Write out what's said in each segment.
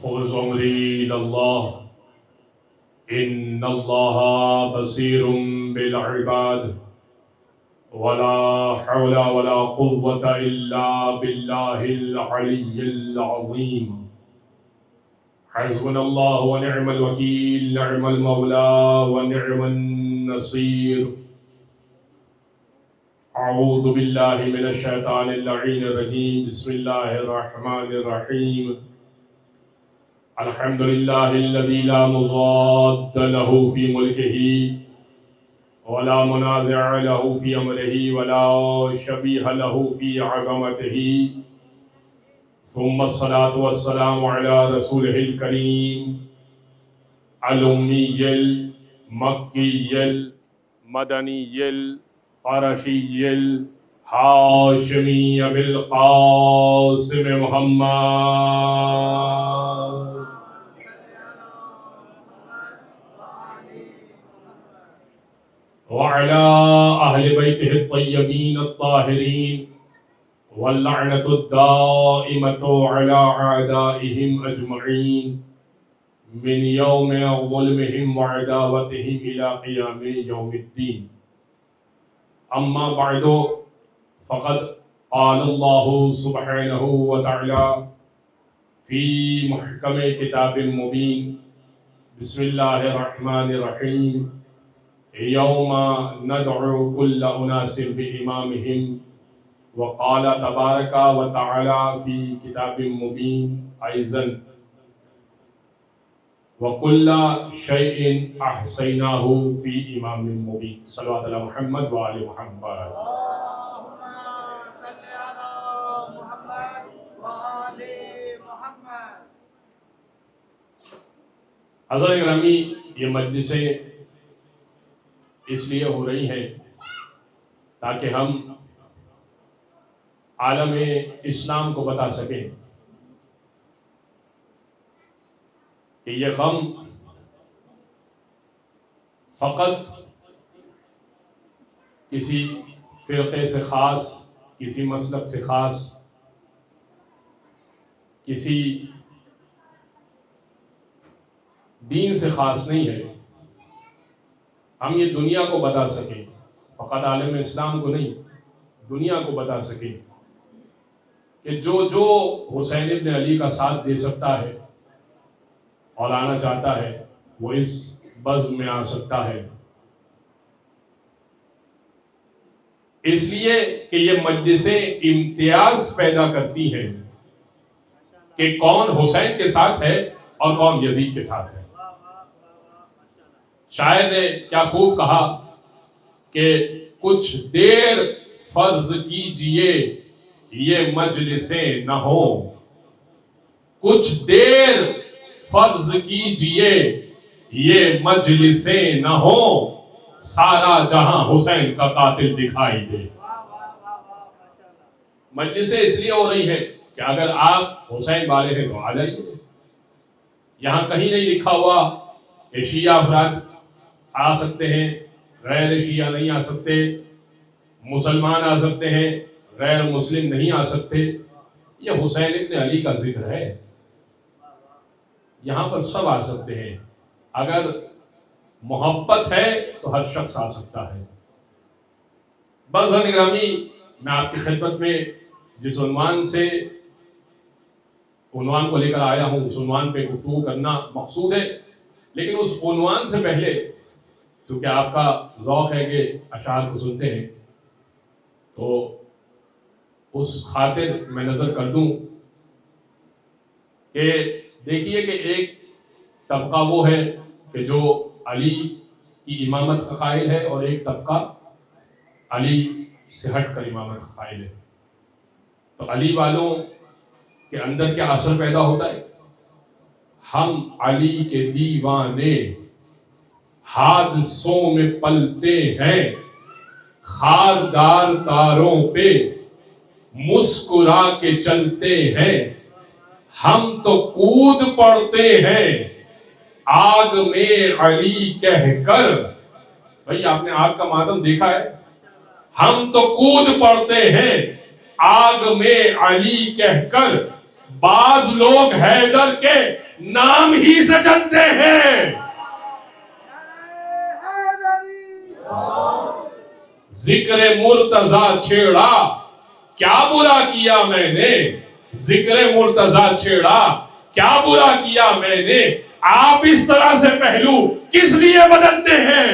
فوز عمری لله إن الله بصير بالعباد ولا حول ولا قوة إلا بالله العلي العظيم حسبنا الله ونعم الوكيل نعم المولى ونعم النصير أعوذ بالله من الشيطان اللعين الرجيم بسم الله الرحمن الرحيم الحمد لله الذي لا مضاد له في ملكه ولا منازع له في أمره ولا شبيه له في عظمته ثم الصلاة والسلام على رسوله الكريم الأمي المكي المدني القرشي الهاشمي بالقاسم محمد وعلى أهل بيته الطيبين الطاهرين واللعنة الدائمة على أعدائهم أجمعين من يوم ظلمهم وعداوتهم إلى قيام يوم الدين أما بعد فقد قال الله سبحانه وتعالى في محكم كتاب مبين بسم الله الرحمن الرحيم يوم ندعو كل أناس بإمامهم وقال تبارك وتعالى في كتاب مبين أيضا وكل شيء أحصيناه في إمام مبين صلوات على محمد وآل محمد اللهم صل على محمد وآل محمد. حضرات گرامی، یہ مجلسیں اس لیے ہو رہی ہیں تاکہ ہم عالم اسلام کو بتا سکیں کہ یہ غم فقط کسی فرقے سے خاص، کسی مسلک سے خاص، کسی دین سے خاص نہیں ہے. ہم یہ دنیا کو بتا سکیں، فقط عالم اسلام کو نہیں، دنیا کو بتا سکیں کہ جو حسین ابن علی کا ساتھ دے سکتا ہے اور آنا چاہتا ہے وہ اس بزم میں آ سکتا ہے. اس لیے کہ یہ مجلسیں امتیاز پیدا کرتی ہیں کہ کون حسین کے ساتھ ہے اور کون یزید کے ساتھ ہے. شاعر نے کیا خوب کہا کہ کچھ دیر فرض کیجئے یہ مجلسیں نہ ہو، کچھ دیر فرض کیجئے یہ مجلسیں نہ ہو، سارا جہاں حسین کا قاتل دکھائی دے. مجلسیں اس لیے ہو رہی ہیں کہ اگر آپ حسین والے ہیں تو آ جائیے. یہاں کہیں نہیں لکھا ہوا کہ شیعہ افراد آ سکتے ہیں، غیر شیعہ نہیں آ سکتے، مسلمان آ سکتے ہیں، غیر مسلم نہیں آ سکتے. یہ حسین ابن علی کا ذکر ہے، یہاں پر سب آ سکتے ہیں. اگر محبت ہے تو ہر شخص آ سکتا ہے. بس گرامی، میں آپ کی خدمت میں جس عنوان کو لے کر آیا ہوں اس عنوان پہ گفتگو کرنا مقصود ہے، لیکن اس عنوان سے پہلے چونکہ آپ کا ذوق ہے کہ اشعار کو سنتے ہیں تو اس خاطر میں نظر کر دوں کہ دیکھیے کہ ایک طبقہ وہ ہے کہ جو علی کی امامت کا قائل ہے اور ایک طبقہ علی سے ہٹ کر امامت کا قائل ہے. تو علی والوں کے اندر کیا اثر پیدا ہوتا ہے؟ ہم علی کے دیوانے حادثوں میں پلتے ہیں، خاردار تاروں پہ مسکرا کے چلتے ہیں، ہم تو کود پڑتے ہیں آگ میں علی کہہ کر. بھائی آپ نے آگ کا ماتم دیکھا ہے؟ ہم تو کود پڑتے ہیں آگ میں علی کہہ کر، بعض لوگ حیدر کے نام ہی سے جلتے ہیں. ذکر مرتضی چھیڑا کیا برا کیا میں نے, ذکر مرتضی چھیڑا کیا برا کیا میں نے, آپ اس طرح سے پہلو کس لیے بدلتے ہیں.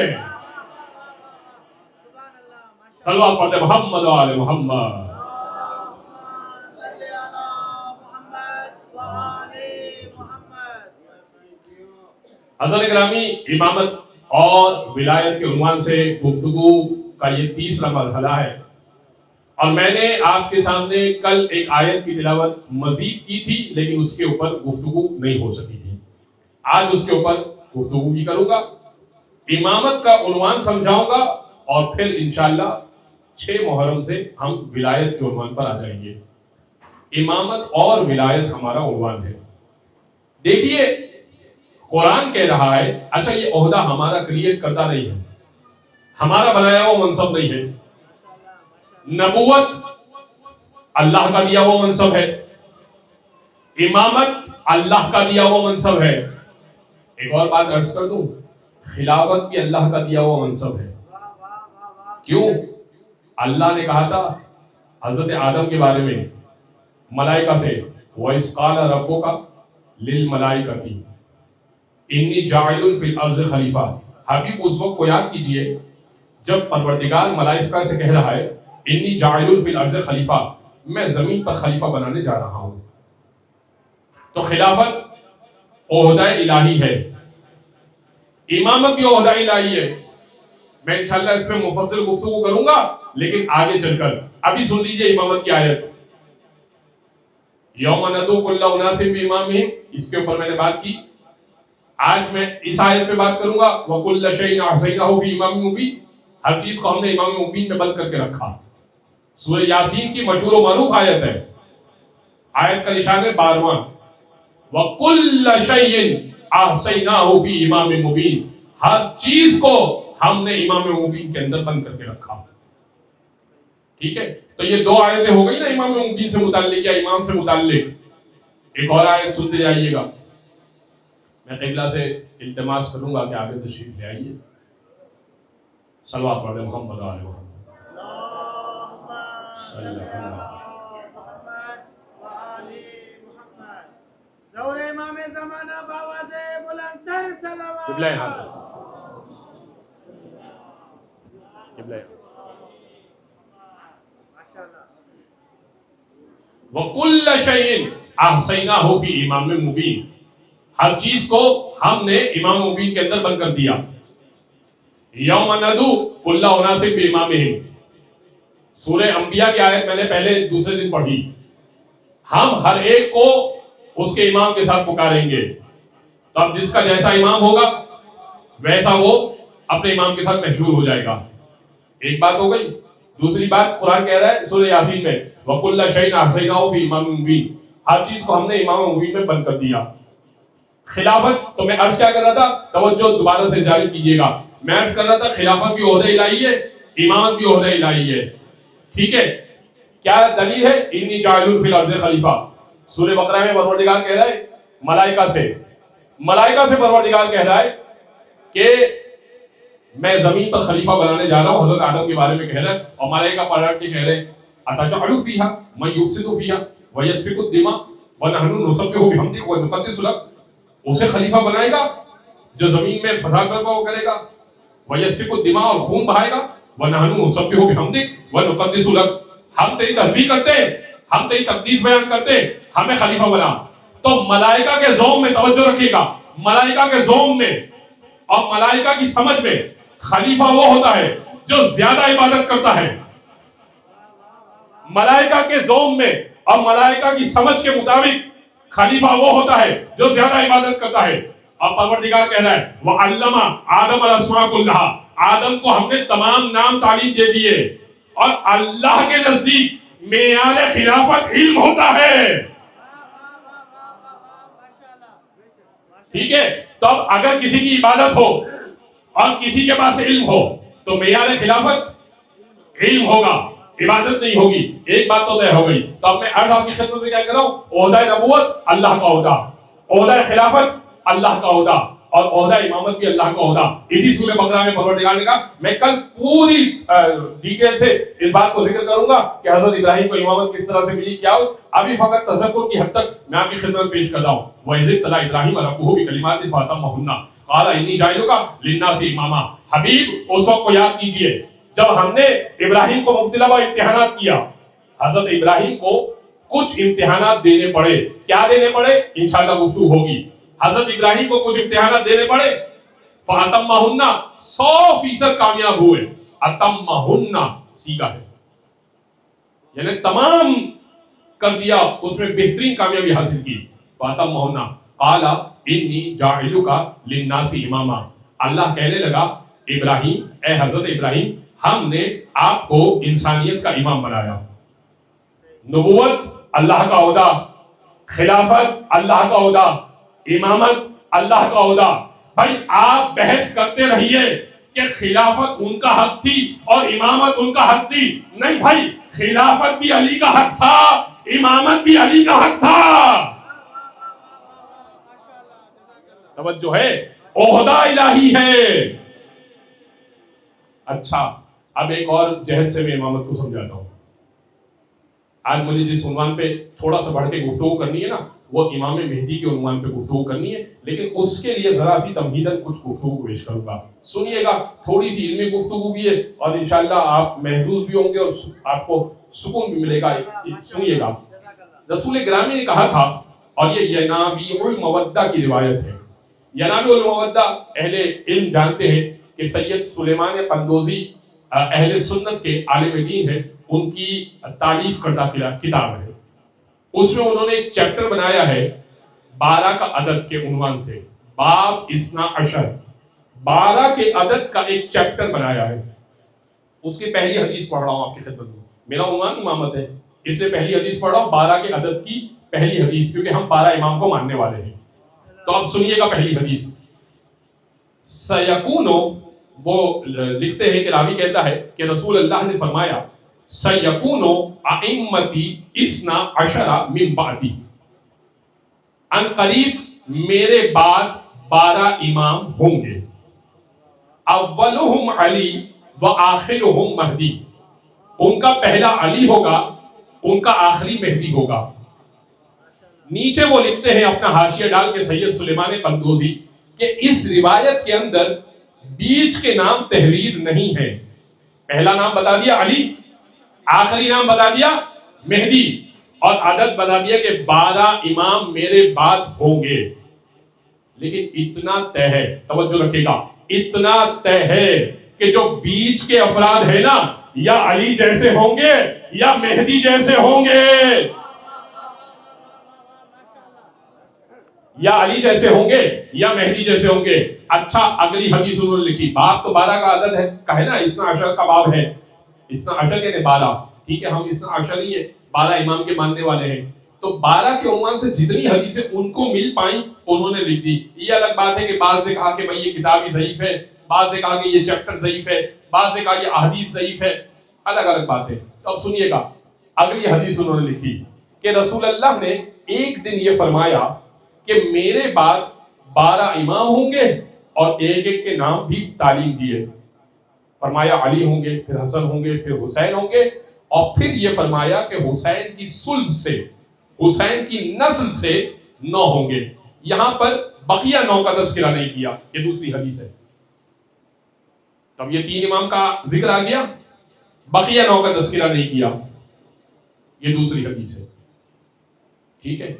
صلوات پڑھتے محمد و آل محمد. حضرت گرامی, امامت اور ولایت کے عنوان سے گفتگو کا یہ تیسرا مرحلہ ہے, اور میں نے آپ کے سامنے کل ایک آیت کی تلاوت مزید کی تھی, لیکن اس کے اوپر گفتگو نہیں ہو سکی تھی. آج اس کے اوپر گفتگو بھی کروں گا, امامت کا عنوان سمجھاؤں گا, اور پھر انشاءاللہ 6 محرم سے ہم ولایت کے عنوان پر آ جائیں گے. امامت اور ولایت ہمارا عنوان ہے. دیکھیے, قرآن کہہ رہا ہے, اچھا یہ عہدہ ہمارا کریٹ کرتا نہیں ہے, ہمارا بنایا ہوا منصب نہیں ہے. نبوت اللہ کا دیا ہوا منصب ہے, امامت اللہ کا دیا ہوا منصب ہے. ایک اور بات عرض کر دوں, خلافت بھی اللہ کا دیا ہوا منصب ہے. کیوں؟ اللہ نے کہا تھا حضرت آدم کے بارے میں ملائکہ سے, وَإِذْ قَالَ رَبُّكَ لِلْمَلَائِكَةِ انی جاعل فی الارض خلیفہ. حبیب اس وقت کو یاد کیجئے جب پروردگار ملائکہ سے کہہ رہا ہے انی جاعل فی الارض خلیفہ, میں زمین پر خلیفہ بنانے جا رہا ہوں. تو خلافت عہدہ الہی ہے, امامت بھی عہدہ الہی ہے. میں انشاءاللہ اس پہ مفصل گفتگو کروں گا, لیکن آگے چل کر ابھی سن لیجئے امامت کی آیت. یوم ندعو کل اناس بامامہم, اس کے اوپر میں نے بات کی. آج میں اس آیت پہ بات کروں گا, وَكُلَّ شَيْءٍ أَحْصَيْنَاهُ فِي إِمَامٍ مُبِينٍ. ہر چیز کو ہم نے امام مبین میں بند کر کے رکھا. سورہ یاسین کی مشہور و معروف آیت ہے, آیت کا نشان ہے 12واں, وَكُلَّ شَيْءٍ أَحْصَيْنَاهُ فِي إِمَامٍ مُبِينٍ. ہر چیز کو ہم نے امام مبین کے اندر بند کر کے رکھا. ٹھیک ہے, تو یہ 2 آیتیں ہو گئی نا امام مبین سے متعلق یا امام سے متعلق. ایک اور آیت سنتے جائیے گا. میں قبلہ سے التماس کروں گا کہ آگے تشریف لے آئیے. صلوات پڑھیں محمد و آل محمد. زور امام زمانہ باواز بلند تر صلوات. قبلہ حاضر, قبلہ ماشاءاللہ. وَكُلَّ شَيْءٍ أَحْصَيْنَاهُ فِي إِمَامٍ مُبِينٍ. ہر چیز کو ہم نے امام مبین کے اندر بند کر دیا. یوم ندعو کل اناس بامامہم, سورہ انبیاء کی آیت میں نے پہلے دوسرے دن پڑھی. ہم ہر ایک کو اس کے امام کے ساتھ پکاریں گے. تو اب جس کا جیسا امام ہوگا ویسا وہ اپنے امام کے ساتھ محشور ہو جائے گا. ایک بات ہو گئی. دوسری بات قرآن کہہ رہا ہے سورہ یاسین میں, وَكُلَّ شَيْءٍ أَحْصَيْنَاهُ فِي إِمَامٍ مُبِينٍ. ہر چیز کو ہم نے امام مبین میں بند کر دیا. خلافت, تو میں عرض کیا کر رہا تھا, توجہ دوبارہ سے جاری کیجئے گا. میں عرض کر رہا تھا خلافت بھی عہدہ الہی ہے, امامت بھی عہدہ الہی ہے. ٹھیک ہے, کیا دلیل ہے؟ انی جاعل فی الارض خلیفہ. سورہ بقرہ میں پروردگار کہہ رہا ہے ملائکہ سے پروردگار کہہ رہا ہے کہ میں زمین پر خلیفہ بنانے جا رہا ہوں. حضرت آدم کے بارے میں کہہ رہا ہے, اور ملائکہ پلٹ کے کہہ رہے ہیں اتجعل فیہا من یفسد فیہا ویسفک الدماء ونحن نسبح بحمدک ونقدس لک. اسے خلیفہ بنائے گا جو زمین میں فساد برپا کرے گا, ویسفک الدماء, اور خون بہائے گا, ونحن نسبح بحمدک ونقدس لک. ہم تیری تسبیح کرتے ہیں, ہم تیری تقدیس بیان کرتے ہیں, ہمیں خلیفہ بنا. تو ملائکہ کے زوم میں توجہ رکھیے گا, ملائکہ کے زوم میں اور ملائکہ کی سمجھ میں خلیفہ وہ ہوتا ہے جو زیادہ عبادت کرتا ہے. ملائکہ کے زوم میں اور ملائکہ کی سمجھ کے مطابق خلیفہ وہ ہوتا ہے جو زیادہ عبادت کرتا ہے. اور پروردگار کہہ رہا ہے وَعَلَّمَ آدَمَ الْأَسْمَاءَ كُلَّهَا. آدم کو ہم نے تمام نام تعلیم دے دیے. اور اللہ کے نزدیک معیار خلافت علم ہوتا ہے. ٹھیک ہے, تو اب اگر کسی کی عبادت ہو اور کسی کے پاس علم ہو تو معیار خلافت علم ہوگا. عبادت نہیں ہوگی. ایک بات تو طے ہو گئی. تو اب میں عرض آپ کی خدمت میں کیا کر رہا ہوں, عہدہ نبوت اللہ کا عہدہ, عہدہ خلافت اللہ کا عہدہ, اور عہدہ امامت بھی اللہ کا عہدہ. اسی سورہ بقرہ میں پروردگار نے کہا, میں کل پوری ڈیٹیل سے اس بات کو ذکر کروں گا کہ حضرت ابراہیم کو امامت کس طرح سے ملی, کیا ہو. ابھی فقط تذکر کی حد تک میں آپ کی خدمت پیش کر رہا ہوں. وَإِذِ ابْتَلَىٰ إِبْرَاهِيمَ رَبُّهُ بِكَلِمَاتٍ فَأَتَمَّهُنَّ قَالَ إِنِّي جَاعِلُكَ لِلنَّاسِ إِمَامًا. حبیب اس وقت کو یاد کیجئے جب ہم نے ابراہیم کو مبتلا و امتحانات کیا. حضرت ابراہیم کو کچھ امتحانات دینے پڑے. کیا دینے پڑے انشاءاللہ گفتگو ہوگی. حضرت ابراہیم کو کچھ امتحانات دینے پڑے. فَأَتَمَّهُنَّ 100% کامیاب ہوئے. اتمہن سیگا ہے, یعنی تمام کر دیا, اس میں بہترین کامیابی حاصل کی. فَأَتَمَّهُنَّ قَالَ إِنِّي جَاعِلُكَ لِلنَّاسِ إِمَامًا. اللہ کہنے لگا ابراہیم, اے حضرت ابراہیم, ہم نے آپ کو انسانیت کا امام بنایا. نبوت اللہ کا عہدہ, خلافت اللہ کا عہدہ, امامت اللہ کا عہدہ. بھائی آپ بحث کرتے رہیے کہ خلافت ان کا حق تھی اور امامت ان کا حق تھی. نہیں بھائی, خلافت بھی علی کا حق تھا, امامت بھی علی کا حق تھا. توجہ ہے, عہدہ الہی ہے. اچھا, اب ایک اور جہد سے میں امامت کو سمجھاتا ہوں. آج مجھے جس عنوان پہ تھوڑا سا بڑھ کے گفتگو کرنی ہے نا, وہ امام مہدی کے عنوان پہ گفتگو کرنی ہے, لیکن اس کے لیے ذرا سی تمہیداً کچھ گفتگو پیش کروں گا. سنیے گا, تھوڑی سی علمی گفتگو بھی ہے اور انشاءاللہ آپ محظوظ بھی ہوں گے اور آپ کو سکون بھی ملے گا. سنیے گا, رسول گرامی نے کہا تھا, اور یہ ینابیع المودہ کی روایت ہے. ینابیع المودہ اہل علم جانتے ہیں کہ سید سلیمان قندوزی اہل سنت کے عالم دین ہیں, ان کی تعریف کردہ کتاب ہے. اس میں انہوں نے ایک چیپٹر بنایا ہے 12 کا عدد کے عنوان سے, باب 12. 12 کے عدد کا ایک چیپٹر بنایا ہے. اس کی پہلی حدیث پڑھ رہا ہوں آپ کی خدمت میں. میرا عنوان امامت ہے, اس لیے پہلی حدیث پڑھ رہا ہوں, 12 کے عدد کی پہلی حدیث, کیونکہ ہم 12 امام کو ماننے والے ہیں. تو آپ سنیے گا پہلی حدیث. سیکونو, وہ لکھتے ہیں کہ راوی کہتا ہے کہ رسول اللہ نے فرمایا, سیکونو ائمتی 12 من بعدی, ان قریب میرے بعد 12 امام ہوں گے. اولہم علی و آخرہم مہدی, ان کا پہلا علی ہوگا, ان کا آخری مہدی ہوگا. نیچے وہ لکھتے ہیں اپنا حاشیہ ڈال کے سید سلیمان قندوزی کہ اس روایت کے اندر بیچ کے نام تحریر نہیں ہے. پہلا نام بتا دیا علی, آخری نام بتا دیا مہدی, اور عدد بتا دیا کہ 12 امام میرے بعد ہوں گے. لیکن اتنا طے ہے, توجہ رکھے گا, اتنا طے ہے کہ جو بیچ کے افراد ہیں نا, یا علی جیسے ہوں گے یا مہدی جیسے ہوں گے, یا علی جیسے ہوں گے یا مہدی جیسے ہوں گے. اچھا, اگلی حدیث انہوں نے لکھی, باب تو 12 کا عدد ہے, کہے نا 12 کا باب ہے. 12 یعنی 12, ٹھیک ہے, ہم 12 نہیں ہے, 12 امام کے ماننے والے ہیں. تو 12 کے عنوان سے جتنی حدیثیں ان کو مل پائیں انہوں نے لکھ دی. یہ الگ بات ہے کہ بعض نے کہا کہ بھائی یہ کتاب ہی ضعیف ہے, بعض نے کہا کہ یہ چیپٹر ضعیف ہے, بعض نے کہا یہ احادیث ضعیف ہے, الگ الگ باتیں. تو اب سنیے گا, اگلی حدیث انہوں نے لکھی کہ رسول اللہ نے ایک دن یہ فرمایا کہ میرے بعد 12 امام ہوں گے اور ایک ایک کے نام بھی تعلیم دیے. فرمایا علی ہوں گے, پھر حسن ہوں گے, پھر حسین ہوں گے, اور پھر یہ فرمایا کہ حسین کی صلب سے, حسین کی نسل سے 9 ہوں گے. یہاں پر بقیہ 9 کا تذکرہ نہیں کیا, یہ دوسری حدیث ہے. تب یہ 3 امام کا ذکر آ گیا, بقیہ 9 کا تذکرہ نہیں کیا, یہ دوسری حدیث ہے. ٹھیک ہے,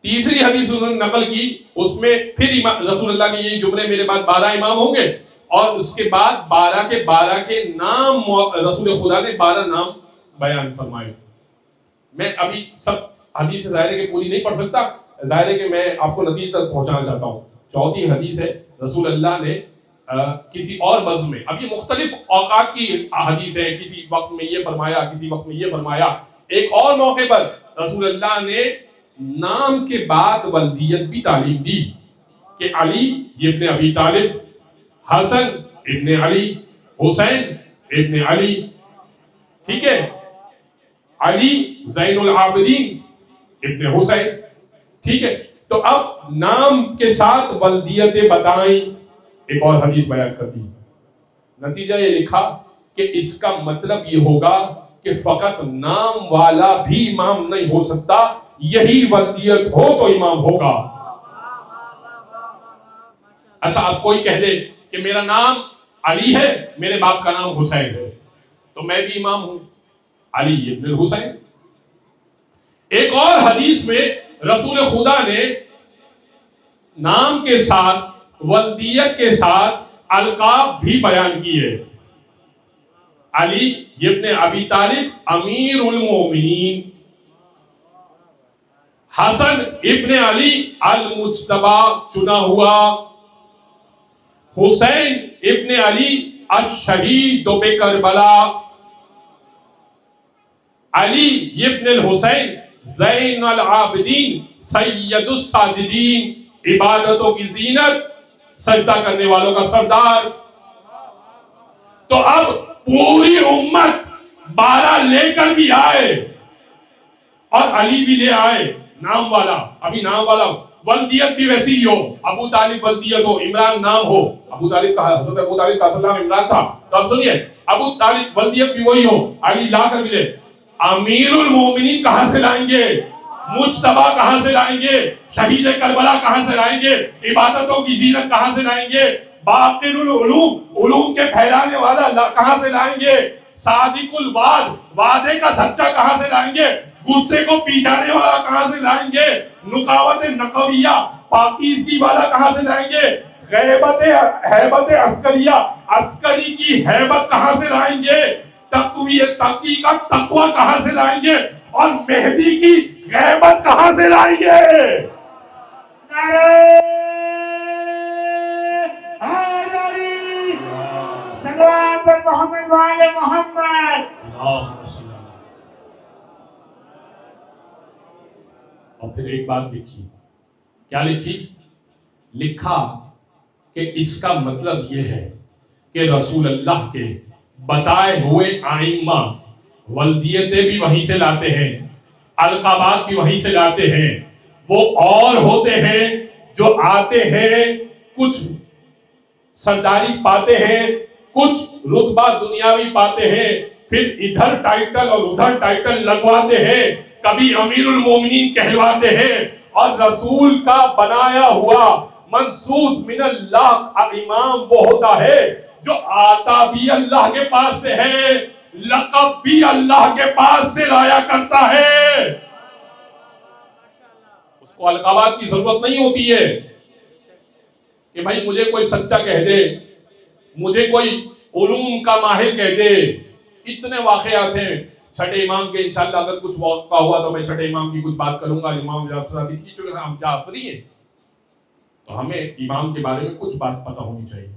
تیسری حدیث انہوں نے نقل کی, اس میں پھر رسول اللہ کے یہی جملے, میرے بعد 12 امام ہوں گے, اور اس کے بعد 12 کے نام رسول خدا نے 12 نام بیان فرمائے. میں ابھی سب حدیث ظاہر ہے کہ پوری نہیں پڑھ سکتا, ظاہر ہے کہ میں آپ کو نتیجے تک پہنچانا چاہتا ہوں. چوتھی حدیث ہے, رسول اللہ نے کسی اور بزم میں, اب یہ مختلف اوقات کی حدیث ہے, کسی وقت میں یہ فرمایا, کسی وقت میں یہ فرمایا. ایک اور موقع پر رسول اللہ نے نام کے بعد ولدیت بھی تعلیم دی کہ علی ابن ابی طالب, حسن ابن علی, حسین ابن علی, ٹھیک ہے، علی زین العابدین ابن حسین، ٹھیک ہے. تو اب نام کے ساتھ ولدیتیں بتائیں، ایک اور حدیث بیان کر دی. نتیجہ یہ لکھا کہ اس کا مطلب یہ ہوگا کہ فقط نام والا بھی امام نہیں ہو سکتا، یہی ولدیت ہو تو امام ہوگا. اچھا اب کوئی کہہ دے کہ میرا نام علی ہے، میرے باپ کا نام حسین ہے، تو میں بھی امام ہوں، علی ابن حسین. ایک اور حدیث میں رسول خدا نے نام کے ساتھ ولدیت کے ساتھ القاب بھی بیان کیے. علی ابن ابی طالب امیر المومنین، حسن ابن علی المجتبی چنا ہوا، حسین ابن علی الشہید بکربلا، علی ابن الحسین زین العابدین سید الساجدین، عبادتوں کی زینت، سجدہ کرنے والوں کا سردار. تو اب پوری امت 12 لے کر بھی آئے اور علی بھی لے آئے نام والا. ابھی نام والا ولدیت بھی ویسی ہی ہو، ابو طالب ولدیت ہو، عمران نام ہو. ابو طالب کا حضرت ابو طالب کا اصل نام عمران تھا، تو اب سنیے ابو طالب ولدیت بھی وہی ہو، علی لا کر بھی لے. امیر المومنین کہاں سے لائیں گے؟ مجتبی کہاں سے لائیں گے؟ شہید کربلا کہاں سے لائیں گے؟ عبادتوں کی زینت کہاں سے لائیں گے؟ باقر العلوم، علوم کے پھیلانے والا کہاں سے لائیں گے؟ صادق الوعد، وعدے کا سچا کہاں سے لائیں گے؟ غصے کو پی جانے والا کہاں سے لائیں گے؟ نقاوت نقویہ، پاکیزگی والا کہاں سے لائیں گے؟ ہیبت عسکریہ، عسکری کی ہیبت کہاں سے لائیں گے؟ تقوی کا تقوی کہاں سے لائیں گے؟ اور مہدی کی غیبت کہاں سے لائیں گے؟ نعرہ حیدری، صلوات پر محمد وآل محمد. اور پھر ایک بات لکھی، کیا لکھی؟ لکھا کہ اس کا مطلب یہ ہے کہ رسول اللہ کے بتائے ہوئے آئمہ ولدیتیں بھی وہیں سے لاتے ہیں، القابات بھی وہیں سے لاتے ہیں. وہ اور ہوتے ہیں جو آتے ہیں، کچھ سرداری پاتے ہیں، کچھ رتبہ دنیاوی پاتے ہیں، پھر ادھر ٹائٹل اور ادھر ٹائٹل لگواتے ہیں، کبھی امیر المومنین کہلواتے ہیں، اور رسول کا بنایا ہوا منصوص من اللہ امام وہ ہوتا ہے جو آتا بھی اللہ کے پاس سے ہے، لقب بھی اللہ کے پاس سے لایا کرتا ہے. اس کو القابات کی ضرورت نہیں ہوتی ہے کہ بھائی مجھے کوئی سچا کہہ دے، مجھے کوئی علوم کا ماہر کہہ دے. اتنے واقعات ہیں چھٹے امام کے، انشاءاللہ اگر کچھ موقع ہوا تو میں چھٹے امام کی کچھ بات کروں گا. امام جعفر کی چونکہ ہم جعفری ہیں تو ہمیں امام کے بارے میں کچھ بات پتہ ہونی چاہیے.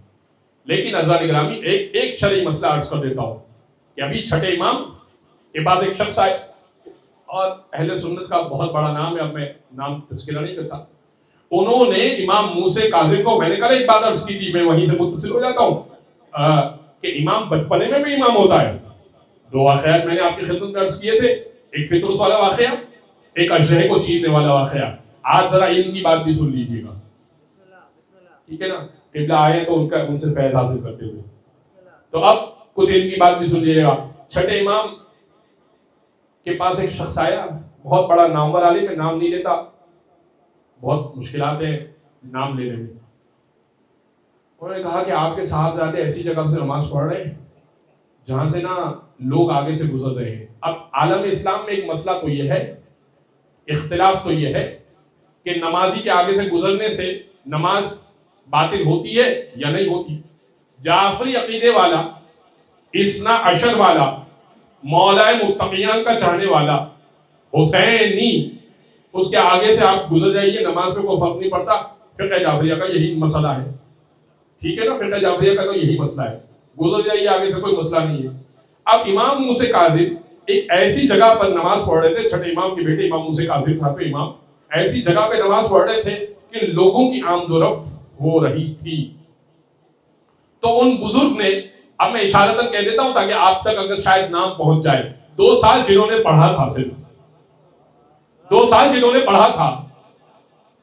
لیکن عزیزان گرامی ایک شرعی مسئلہ عرض کر دیتا ہوں کہ ابھی چھٹے امام کے پاس ایک شخص آئے، اور اہل سنت کا بہت بڑا نام ہے، اب میں نام تذکرہ نہیں کرتا. انہوں نے امام موسی کاظم کو، میں نے کہا ایک بات عرض کی تھی، میں وہیں سے متصل ہو جاتا ہوں، کہ امام بچپنے میں بھی امام ہوتا ہے. 2 واقعات میں نے آپ کی خدمت میں عرض کیے تھے، ایک فطرس والا واقعہ، ایک اشرح کو چیرنے والا واقعہ. آج ذرا علم کی بات بھی سن لیجیے گا، ٹھیک ہے نا؟ قبلہ آئے تو ان سے فیض حاصل کرتے ہوئے. تو اب کچھ علم کی بات بھی سن لیجیے گا. چھٹے امام کے پاس ایک شخص آیا، بہت بڑا نامور عالم ہے، نام نہیں لیتا، بہت مشکلات ہیں نام لینے میں. انہوں نے کہا کہ آپ کے صاحبزادے ایسی جگہ سے نماز پڑھ رہے ہیں جہاں سے نا لوگ آگے سے گزر رہے ہیں. اب عالم اسلام میں ایک مسئلہ تو یہ ہے، اختلاف تو یہ ہے کہ نمازی کے آگے سے گزرنے سے نماز باطل ہوتی ہے یا نہیں ہوتی. جعفری عقیدے والا، اثنا عشر والا، مولا متقیان کا چاہنے والا، حسینی، اس کے آگے سے آپ گزر جائیے، نماز پہ کوئی فرق نہیں پڑتا. فقہ جعفریہ کا یہی مسئلہ ہے، ٹھیک ہے نا؟ فقہ جعفریہ کا تو یہی مسئلہ ہے، گزر جائیے آگے سے، کوئی مسئلہ نہیں ہے. اب امام موسی کاظم ایک ایسی جگہ پر نماز پڑھ رہے تھے، چھٹے امام کے بیٹے امام موسی کاظم صاحب امام ایسی جگہ پہ نماز پڑھ رہے تھے کہ لوگوں کی آمد و رفت ہو رہی تھی. تو ان بزرگ نے اب میں اشارتاً کہہ دیتا ہوں تاکہ آپ تک اگر شاید نام پہنچ جائے. 2 سال جنہوں نے پڑھا تھا، صرف 2 سال جنہوں نے پڑھا تھا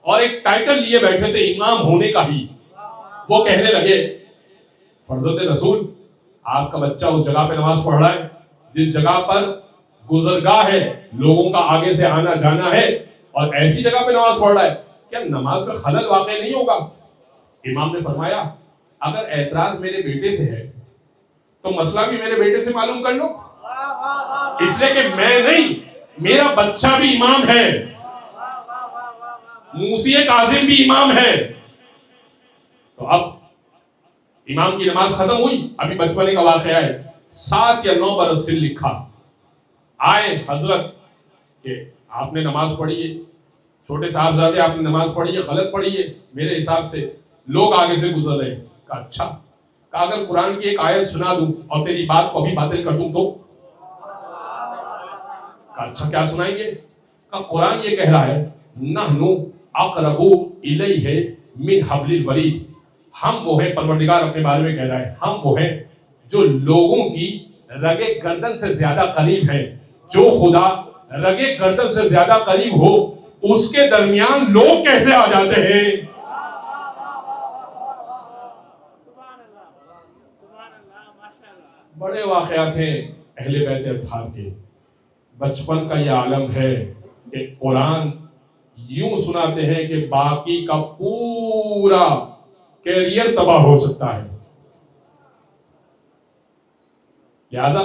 اور ایک ٹائٹل لیے بیٹھے تھے امام ہونے کا ہی، وہ کہنے لگے فرزند رسول آپ کا بچہ اس جگہ پہ نماز پڑھ رہا ہے جس جگہ پر گزرگاہ ہے، لوگوں کا آگے سے آنا جانا ہے، اور ایسی جگہ پہ نماز پڑھ رہا ہے، کیا نماز میں خلل واقع نہیں ہوگا؟ امام نے فرمایا اگر اعتراض میرے بیٹے سے ہے تو مسئلہ بھی میرے بیٹے سے معلوم کر لو، اس لیے کہ میں نہیں، میرا بچہ بھی امام ہے، موسی کاظم بھی امام ہے. تو اب امام کی نماز ختم ہوئی. ابھی بچپنے کا واقعہ ہے، 7 یا 9 برس سے لکھا. آئے حضرت کہ آپ نے نماز پڑھی ہے، چھوٹے صاحبزادے آپ نے نماز پڑھی ہے، غلط پڑھی ہے میرے حساب سے، لوگ آگے سے گزر رہے ہیں. کہا اچھا، کہا اگر قرآن کی ایک آیت سنا دوں اور تیری بات کو بھی باطل کر دوں تو؟ کہا اچھا کیا سنائیں گے؟ کہا قرآن یہ کہہ رہا ہے نحن اقرب الیہ من حبل الورید، ہم وہ ہیں، پروردگار اپنے بارے میں کہہ رہا ہے ہم وہ ہیں جو لوگوں کی رگے گردن سے زیادہ قریب ہیں. جو خدا رگے گردن سے زیادہ قریب ہو اس کے درمیان لوگ کیسے آ جاتے ہیں؟ بڑے واقعات ہیں اہل بیت اطہار کے. بچپن کا یہ عالم ہے کہ قرآن یوں سناتے ہیں کہ باقی کا پورا کیریئر تباہ ہو سکتا ہے. لہذا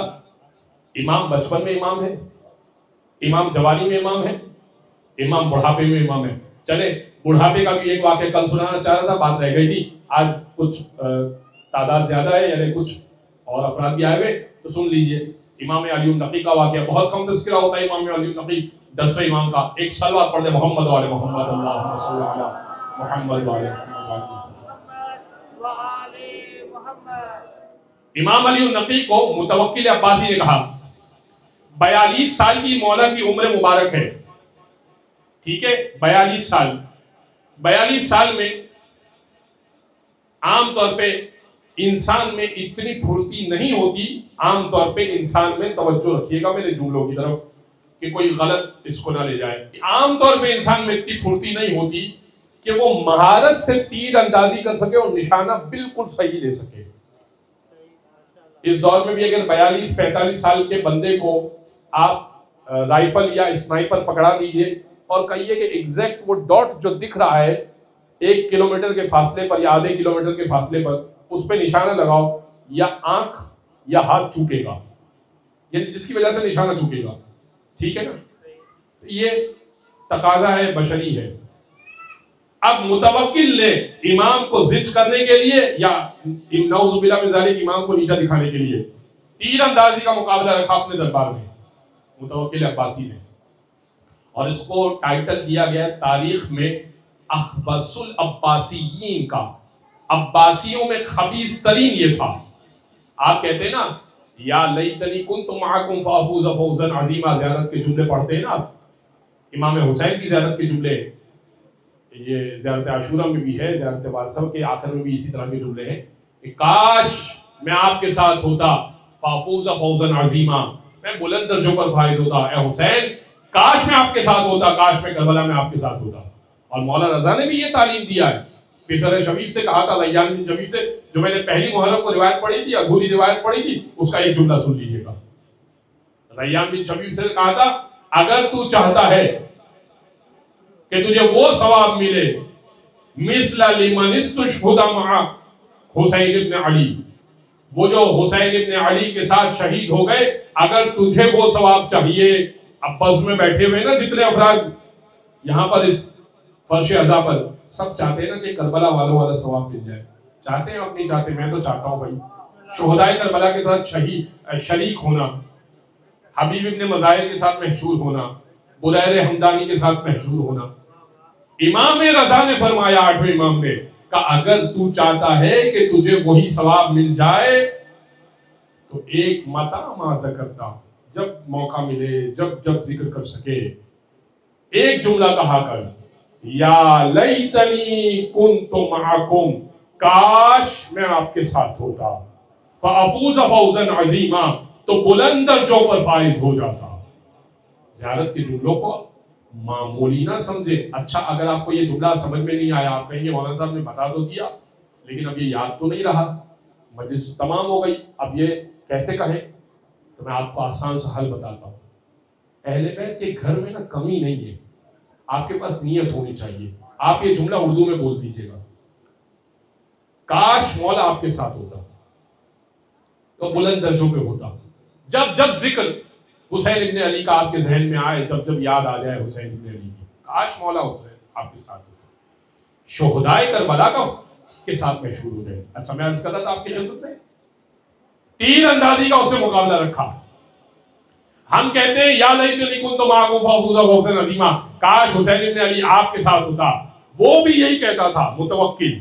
امام بچپن میں امام ہے، امام جوانی میں امام ہے، امام بڑھاپے میں امام ہے. چلے بڑھاپے کا بھی ایک واقعہ کل سنانا چاہ رہا تھا، بات رہ گئی تھی. آج کچھ تعداد زیادہ ہے، یعنی کچھ اور افراد بھی آئے ہوئے تو سن لیجئے. امام علی النقی کا واقعہ بہت کم تذکرہ ہوتا ہے. امام علی النقی 10ویں امام کا. ایک صلوات پڑھ دے محمد وعلی محمد اللہم صلی علی محمد وعلی محمد. امام علی النقی کو متوکل عباسی نے کہا 42 سال کی مولا کی عمر مبارک ہے، ٹھیک ہے، 42 سال. 42 سال میں عام طور پہ انسان میں اتنی پھرتی نہیں ہوتی. عام طور پہ انسان میں، توجہ رکھیے گا میرے جملوں کی طرف کہ کوئی غلط اس کو نہ لے جائے، عام طور پہ انسان میں اتنی پھرتی نہیں ہوتی کہ وہ مہارت سے تیر اندازی کر سکے اور نشانہ بالکل صحیح لے سکے. اس دور میں بھی اگر 42-45 سال کے بندے کو آپ رائفل یا اسنائپر پکڑا دیجئے اور کہیے کہ ایگزیکٹ وہ ڈاٹ جو دکھ رہا ہے 1 کلومیٹر کے فاصلے پر یا آدھے کلومیٹر کے فاصلے پر اس پہ نشانہ لگاؤ، یا آنکھ یا ہاتھ چوکے گا، یعنی جس کی وجہ سے نشانہ چوکے گا، ٹھیک ہے نا. یہ تقاضا ہے، بشری ہے. اب متوکل نے امام کو زج کرنے کے لیے یا نعوذ باللہ من ذالک امام کو نیچا دکھانے کے لیے تیر اندازی کا مقابلہ رکھا اپنے دربار میں متوکل عباسی نے، اور اس کو ٹائٹل دیا گیا تاریخ میں اخبث العباسیین کا. عباسیوں میں خبیث ترین یہ تھا. آپ کہتے ہیں نا یا لیتنی کنت معکم فافوز فوزا عظیما، زیارت کے جملے پڑھتے ہیں نا آپ، امام حسین کی زیارت کے جملے، یہ زیارت عاشورہ میں بھی ہے، زیارت والثہ کے آخر میں بھی اسی طرح کے جملے ہیں کہ کاش میں آپ کے ساتھ ہوتا فافوز فوزا عظیما، میں بلند درجوں پر فائز ہوتا. اے حسین کاش میں آپ کے ساتھ ہوتا، کاش میں کربلا میں آپ کے ساتھ ہوتا. اور مولا رضا نے بھی یہ تعلیم دیا ہے. پسر شبیب سے کہا تھا، ریان بن شبیب سے، جو میں نے پہلی محرم کو روایت پڑھی تھی، ادھوری روایت پڑھی تھی، اس کا ایک جملہ سن لیجئے گا. ریان بن شبیب سے کہا تھا اگر تو چاہتا ہے کہ تجھے وہ ثواب ملے مثل لمن استشهد مع حسین ابن علی، وہ جو حسین ابن علی کے ساتھ شہید ہو گئے، اگر تجھے وہ ثواب چاہیے. اب بس میں بیٹھے ہوئے نا جتنے افراد یہاں پر اس فرش عزا پر، سب چاہتے ہیں نا کہ کربلا والوں والا ثواب مل جائے. چاہتے ہیں اپنی چاہتے، میں تو چاہتا ہوں بھائی شہدائے کربلا کے ساتھ شریک ہونا، حبیب ابن مظاہر کے ساتھ محشور ہونا، بلیر حمدانی کے ساتھ محشور ہونا. امام رضا نے فرمایا، 8ویں امام نے کہ اگر تو چاہتا ہے کہ تجھے وہی ثواب مل جائے تو ایک متا ما ذکرتا، جب موقع ملے، جب ذکر کر سکے، ایک جملہ کہا کر، یا لیتنی کنت معکم، کاش میں آپ کے ساتھ ہوتا. فافوز فوزا عظیما، تو بلند درجوں پر فائز ہو جاتا۔ زیارت کے جملوں کو معمولی نہ سمجھے۔ اچھا اگر آپ کو یہ جملہ سمجھ میں نہیں آیا، آپ کہیں گے مولانا صاحب نے بتا تو دیا لیکن اب یہ یاد تو نہیں رہا، مجلس تمام ہو گئی، اب یہ کیسے کہیں؟ تو میں آپ کو آسان سا حل بتاتا ہوں۔ اہل بیت کے گھر میں نا کمی نہیں ہے، آپ کے پاس نیت ہونی چاہیے۔ آپ یہ جملہ اردو میں بول دیجئے گا، کاش مولا آپ کے ساتھ ہوتا تو بلند درجوں پہ ہوتا۔ جب جب ذکر حسین ابن علی کا آپ کے ذہن میں آئے، جب جب یاد آ جائے حسین ابن علی کی، کاش مولا حسین آپ کے ساتھ ہوتا۔ شہدائے کربلا کا کے ساتھ محشور ہو جائے۔ اچھا میں عرض کر رہا تھا آپ کی خدمت میں، تیر اندازی کا اس سے مقابلہ رکھا۔ ہم کہتے ہیں یا لیتنی کنت معکم فافوز فوزا عظیما، کاش حسین ابن علی آپ کے ساتھ ہوتا۔ وہ بھی یہی کہتا تھا متوکل،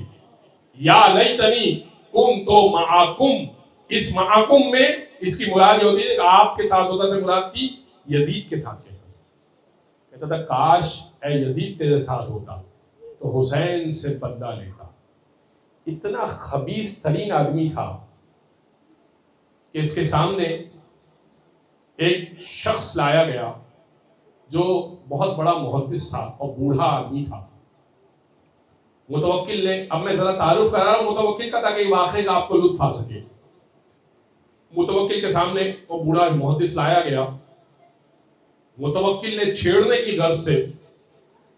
یا لیتنی کنت معکم، اس معکم میں اس کی مراد یہ ہوتی ہے کہ آپ کے ساتھ ہوتا سے مراد تھی یزید کے ساتھ کہتا تھا کاش اے یزید تیرے ساتھ ہوتا تو حسین سے بدلہ لیتا۔ اتنا خبیث ترین آدمی تھا کہ اس کے سامنے ایک شخص لایا گیا جو بہت بڑا محدث تھا اور بوڑھا آدمی تھا۔ متوکل نے، اب میں ذرا تعارف کرا رہا ہوں متوکل کا تاکہ واقعے کا آپ کو لطف آ سکے۔ متوکل کے سامنے وہ بوڑھا محدث لایا گیا، متوکل نے چھیڑنے کی غرض سے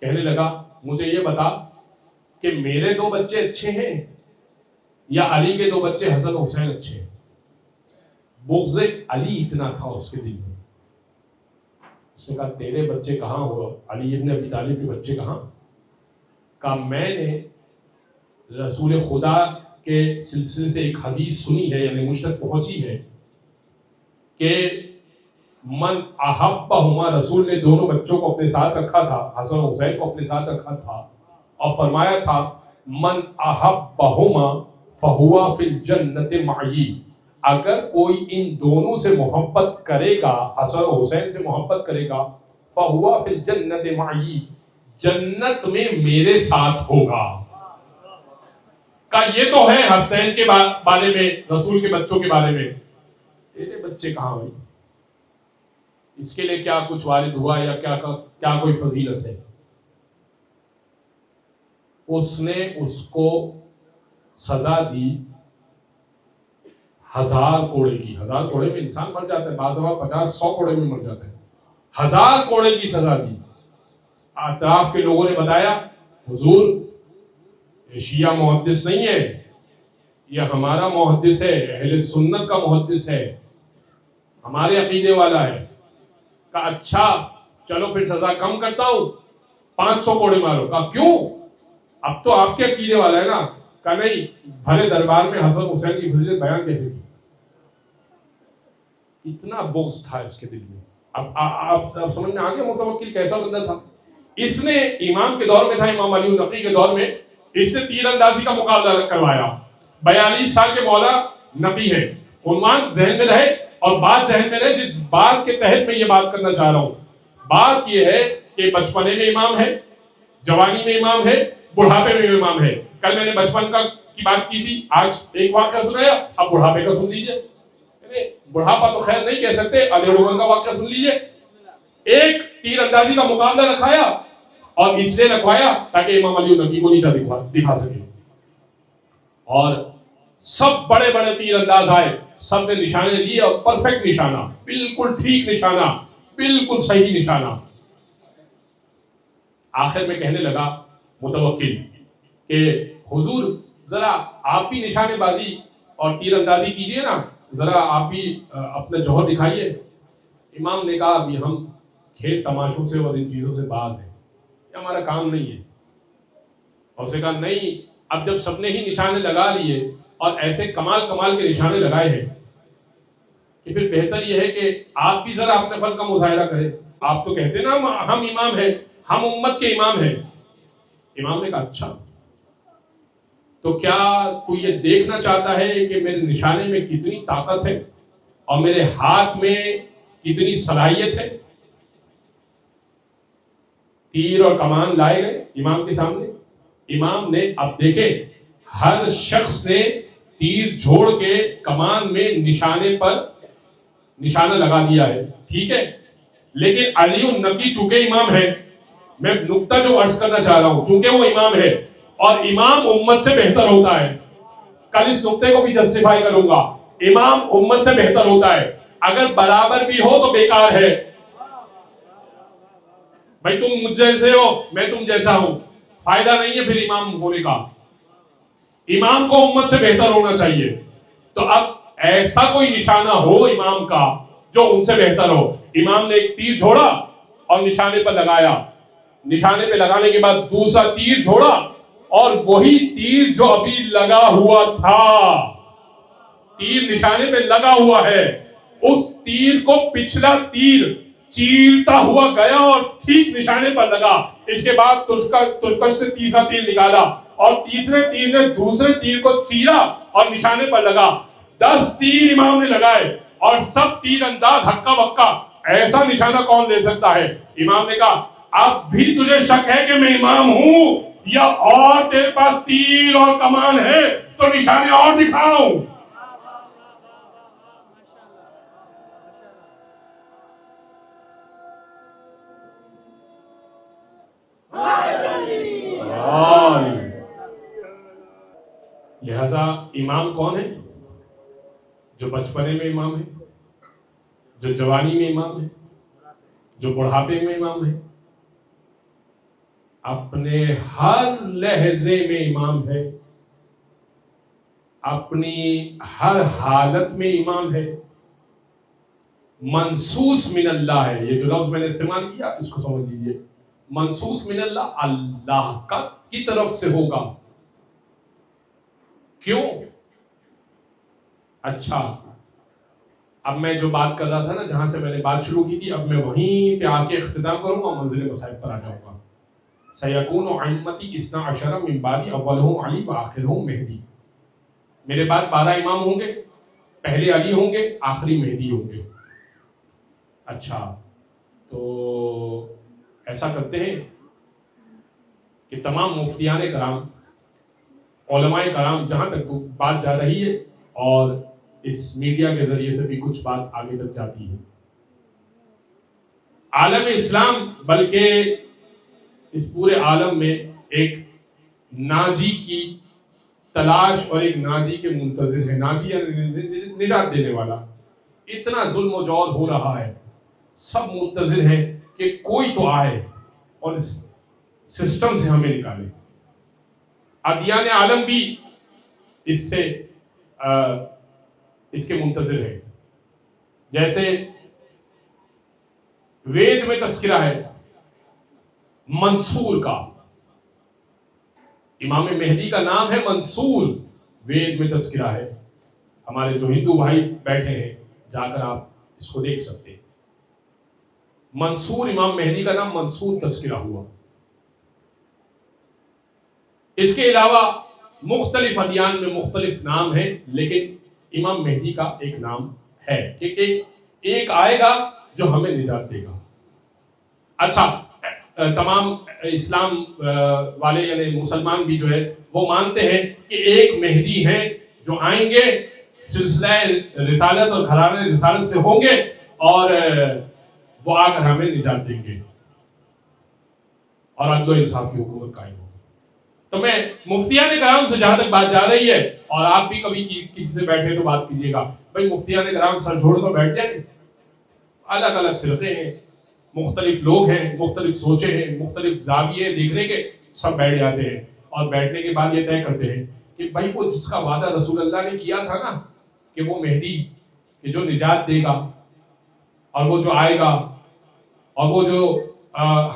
کہنے لگا مجھے یہ بتا کہ میرے دو بچے اچھے ہیں یا علی کے دو بچے حسن و حسین اچھے ہیں؟ بغض علی اتنا تھا اس کے دل میں۔ اس نے کہا تیرے بچے کہاں ہو، علی ابن ابی طالب کے بچے کہاں؟ کہا میں نے رسول خدا کے سلسلے سے ایک حدیث سنی ہے، یعنی مجھ تک پہنچی ہے کہ من احبہما، رسول نے دونوں بچوں کو اپنے ساتھ رکھا تھا، حسن و حسین کو اپنے ساتھ رکھا تھا اور فرمایا تھا من احبہما فہوا فی الجنت معی، اگر کوئی ان دونوں سے محبت کرے گا، حسن و حسین سے محبت کرے گا، فہوا فی الجنت معی، جنت میں میرے ساتھ ہوگا۔ کہا یہ تو ہے حسین کے بارے میں، رسول کے بچوں کے بارے میں، تیرے بچے کہاں ہوئی؟ اس کے لیے کیا کچھ وارد ہوا یا کیا کوئی فضیلت ہے؟ اس نے اس کو سزا دی 1000 کوڑے کی۔ 1000 کوڑے میں انسان مر جاتا ہے، بعض دفعہ 50-100 کوڑے میں مر جاتا ہے۔ 1000 کوڑے کی سزا دی۔ اطراف کے لوگوں نے بتایا حضور یہ شیعہ محدث نہیں ہے، یہ ہمارا محدث ہے، اہل سنت کا محدث ہے، ہمارے عقیدے والا ہے۔ کہا اچھا چلو پھر سزا کم کرتا ہوں، 500 کوڑے مارو۔ کہا کیوں؟ اب تو آپ کے عقیدے والا ہے نا۔ کہا نہیں، بھرے دربار میں حسن حسین کی فضیلت بیان کیسے کی؟ اتنا بغض تھا اس کے دل میں۔ اب سمجھ میں آ گیا متوکل کیسا بندہ تھا۔ اس نے امام کے دور میں تھا، امام علی النقی کے دور میں، اس نے تیر اندازی کا مقابلہ کروایا۔ 42 سال کے مولا نقی ہے۔ عنوان ذہن میں رہے اور بات ذہن میں رہے جس بات کے تحت میں یہ بات کرنا چاہ رہا ہوں۔ بات یہ ہے کہ بچپنے میں امام ہے، جوانی میں امام ہے، بڑھاپے میں امام ہے۔ کل میں نے بچپن کی بات کی تھی، آج ایک واقعہ سنایا، اب بڑھاپے کا سن لیجئے۔ بڑھاپا تو خیر نہیں کہہ سکتے، علی عمر کا واقعہ سن لیجئے۔ ایک تیر اندازی کا مقابلہ رکھایا اور اس لیے رکھوایا تاکہ امام علی النقی کو نیچا دکھا سکے، اور سب بڑے بڑے تیر انداز آئے، سب نے نشانے لیے اور پرفیکٹ نشانہ، بالکل ٹھیک نشانہ، بالکل صحیح نشانہ۔ آخر میں کہنے لگا متوکل کہ حضور ذرا آپ بھی نشانے بازی اور تیر اندازی کیجئے نا، ذرا آپ بھی اپنا جوہر دکھائیے۔ امام نے کہا ابھی ہم کھیل تماشوں سے اور ان چیزوں سے باز ہیں، یہ ہمارا کام نہیں ہے۔ اور اسے کہا نہیں، اب جب سب نے ہی نشانے لگا لیے اور ایسے کمال کے نشانے لگائے ہیں کہ پھر بہتر یہ ہے کہ آپ بھی ذرا اپنے فن کا مظاہرہ کریں۔ آپ تو کہتے نا ہم امام ہیں، ہم امت کے امام ہیں۔ امام نے کہا اچھا تو کیا تو یہ دیکھنا چاہتا ہے کہ میرے نشانے میں کتنی طاقت ہے اور میرے ہاتھ میں کتنی صلاحیت ہے؟ تیر اور کمان لائے گئے امام کے سامنے۔ امام نے، اب دیکھیں ہر شخص نے تیر جھوڑ کے کمان میں نشانے پر نشانہ لگا دیا ہے، ٹھیک ہے، لیکن علی النقی چونکہ امام ہے، میں نقطہ جو عرض کرنا چاہ رہا ہوں، چونکہ وہ امام ہے اور امام امت سے بہتر ہوتا ہے، کل اس نقطے کو بھی جسٹیفائی کروں گا، امام امت سے بہتر ہوتا ہے، اگر برابر بھی ہو تو بیکار ہے، بھائی تم مجھ جیسے ہو میں تم جیسا ہوں، فائدہ نہیں ہے پھر امام ہونے کا، امام کو امت سے بہتر ہونا چاہیے، تو اب ایسا کوئی نشانہ ہو امام کا جو ان سے بہتر ہو، امام نے ایک تیر جھوڑا اور نشانے پر لگایا، نشانے پہ لگانے کے بعد دوسرا تیر جھوڑا اور وہی تیر جو ابھی لگا ہوا تھا، تیر نشانے پہ لگا ہوا ہے، اس تیر کو پچھلا تیر چیرتا ہوا گیا اور ٹھیک نشانے پر لگا، اس کے بعد ترکش سے تیسرا تیر نکالا اور تیسرے تیر نے دوسرے تیر کو چیرا اور نشانے پر لگا، 10 تیر امام نے لگائے اور سب تیر انداز ہکا بکا، ایسا نشانہ کون لے سکتا ہے؟ امام نے کہا اب بھی تجھے شک ہے کہ میں امام ہوں یا اور تیرے پاس تیر اور کمان ہے تو نشانے اور دکھاؤں؟ لہذا امام کون ہے؟ جو بچپنے میں امام ہے، جو جوانی میں امام ہے، جو بڑھاپے میں امام ہے، اپنے ہر لہجے میں امام ہے، اپنی ہر حالت میں امام ہے، منصوص من اللہ ہے، یہ جو لفظ میں نے استعمال کیا اس کو سمجھ لیجیے، منصوص من اللہ، اللہ کی طرف سے ہوگا، کیوں؟ اچھا اب میں جو بات کر رہا تھا نا، جہاں سے میں نے بات شروع کی تھی، اب میں وہیں پہ آ کے اختتام کروں گا، منزل مصائب پر آ جاؤں گا۔ سیکون ائمتی 12 من بعدی اولہم علی و آخرہم مہدی، میرے بعد 12 امام ہوں گے، پہلے علی ہوں گے، آخری مہدی ہوں گے۔ اچھا تو ایسا کرتے ہیں کہ تمام مفتیان کرام، علماء کرام، جہاں تک بات جا رہی ہے اور اس میڈیا کے ذریعے سے بھی کچھ بات آگے تک جاتی ہے، عالم اسلام بلکہ اس پورے عالم میں ایک ناجی کی تلاش اور ایک ناجی کے منتظر ہے، ناجی یعنی نجات دینے والا، اتنا ظلم و جور ہو رہا ہے، سب منتظر ہیں کہ کوئی تو آئے اور اس سسٹم سے ہمیں نکالے، ادیان عالم بھی اس سے اس کے منتظر ہے، جیسے وید میں تذکرہ ہے منصور کا، امام مہدی کا نام ہے منصور، وید میں تذکرہ ہے، ہمارے جو ہندو بھائی بیٹھے ہیں جا کر آپ اس کو دیکھ سکتے ہیں، منصور، امام مہدی کا نام منصور تذکرہ ہوا۔ اس کے علاوہ مختلف ادیان میں مختلف نام ہیں، لیکن امام مہدی کا ایک نام ہے کہ ایک آئے گا جو ہمیں نجات دے گا۔ اچھا تمام اسلام والے یعنی مسلمان بھی جو ہے وہ مانتے ہیں کہ ایک مہدی ہیں جو آئیں گے، سلسلہ رسالت اور گھرانے رسالت سے ہوں گے اور وہ آ کر ہمیں نجات دیں گے اور عدل و انصاف کی حکومت قائم ہوگی۔ تو میں مفتیان کرام سے جہاں تک بات جا رہی ہے، اور آپ بھی کبھی کسی سے بیٹھے تو بات کیجیے گا، بھائی مفتیان کرام سر چھوڑ کر بیٹھ جائیں، الگ الگ فرقے ہیں، مختلف لوگ ہیں، مختلف سوچیں ہیں، مختلف زاویے دیکھنے کے، سب بیٹھ جاتے ہیں اور بیٹھنے کے بعد یہ طے کرتے ہیں کہ بھائی وہ جس کا وعدہ رسول اللہ نے کیا تھا نا کہ وہ مہدی کہ جو نجات دے گا اور وہ جو آئے گا اور وہ جو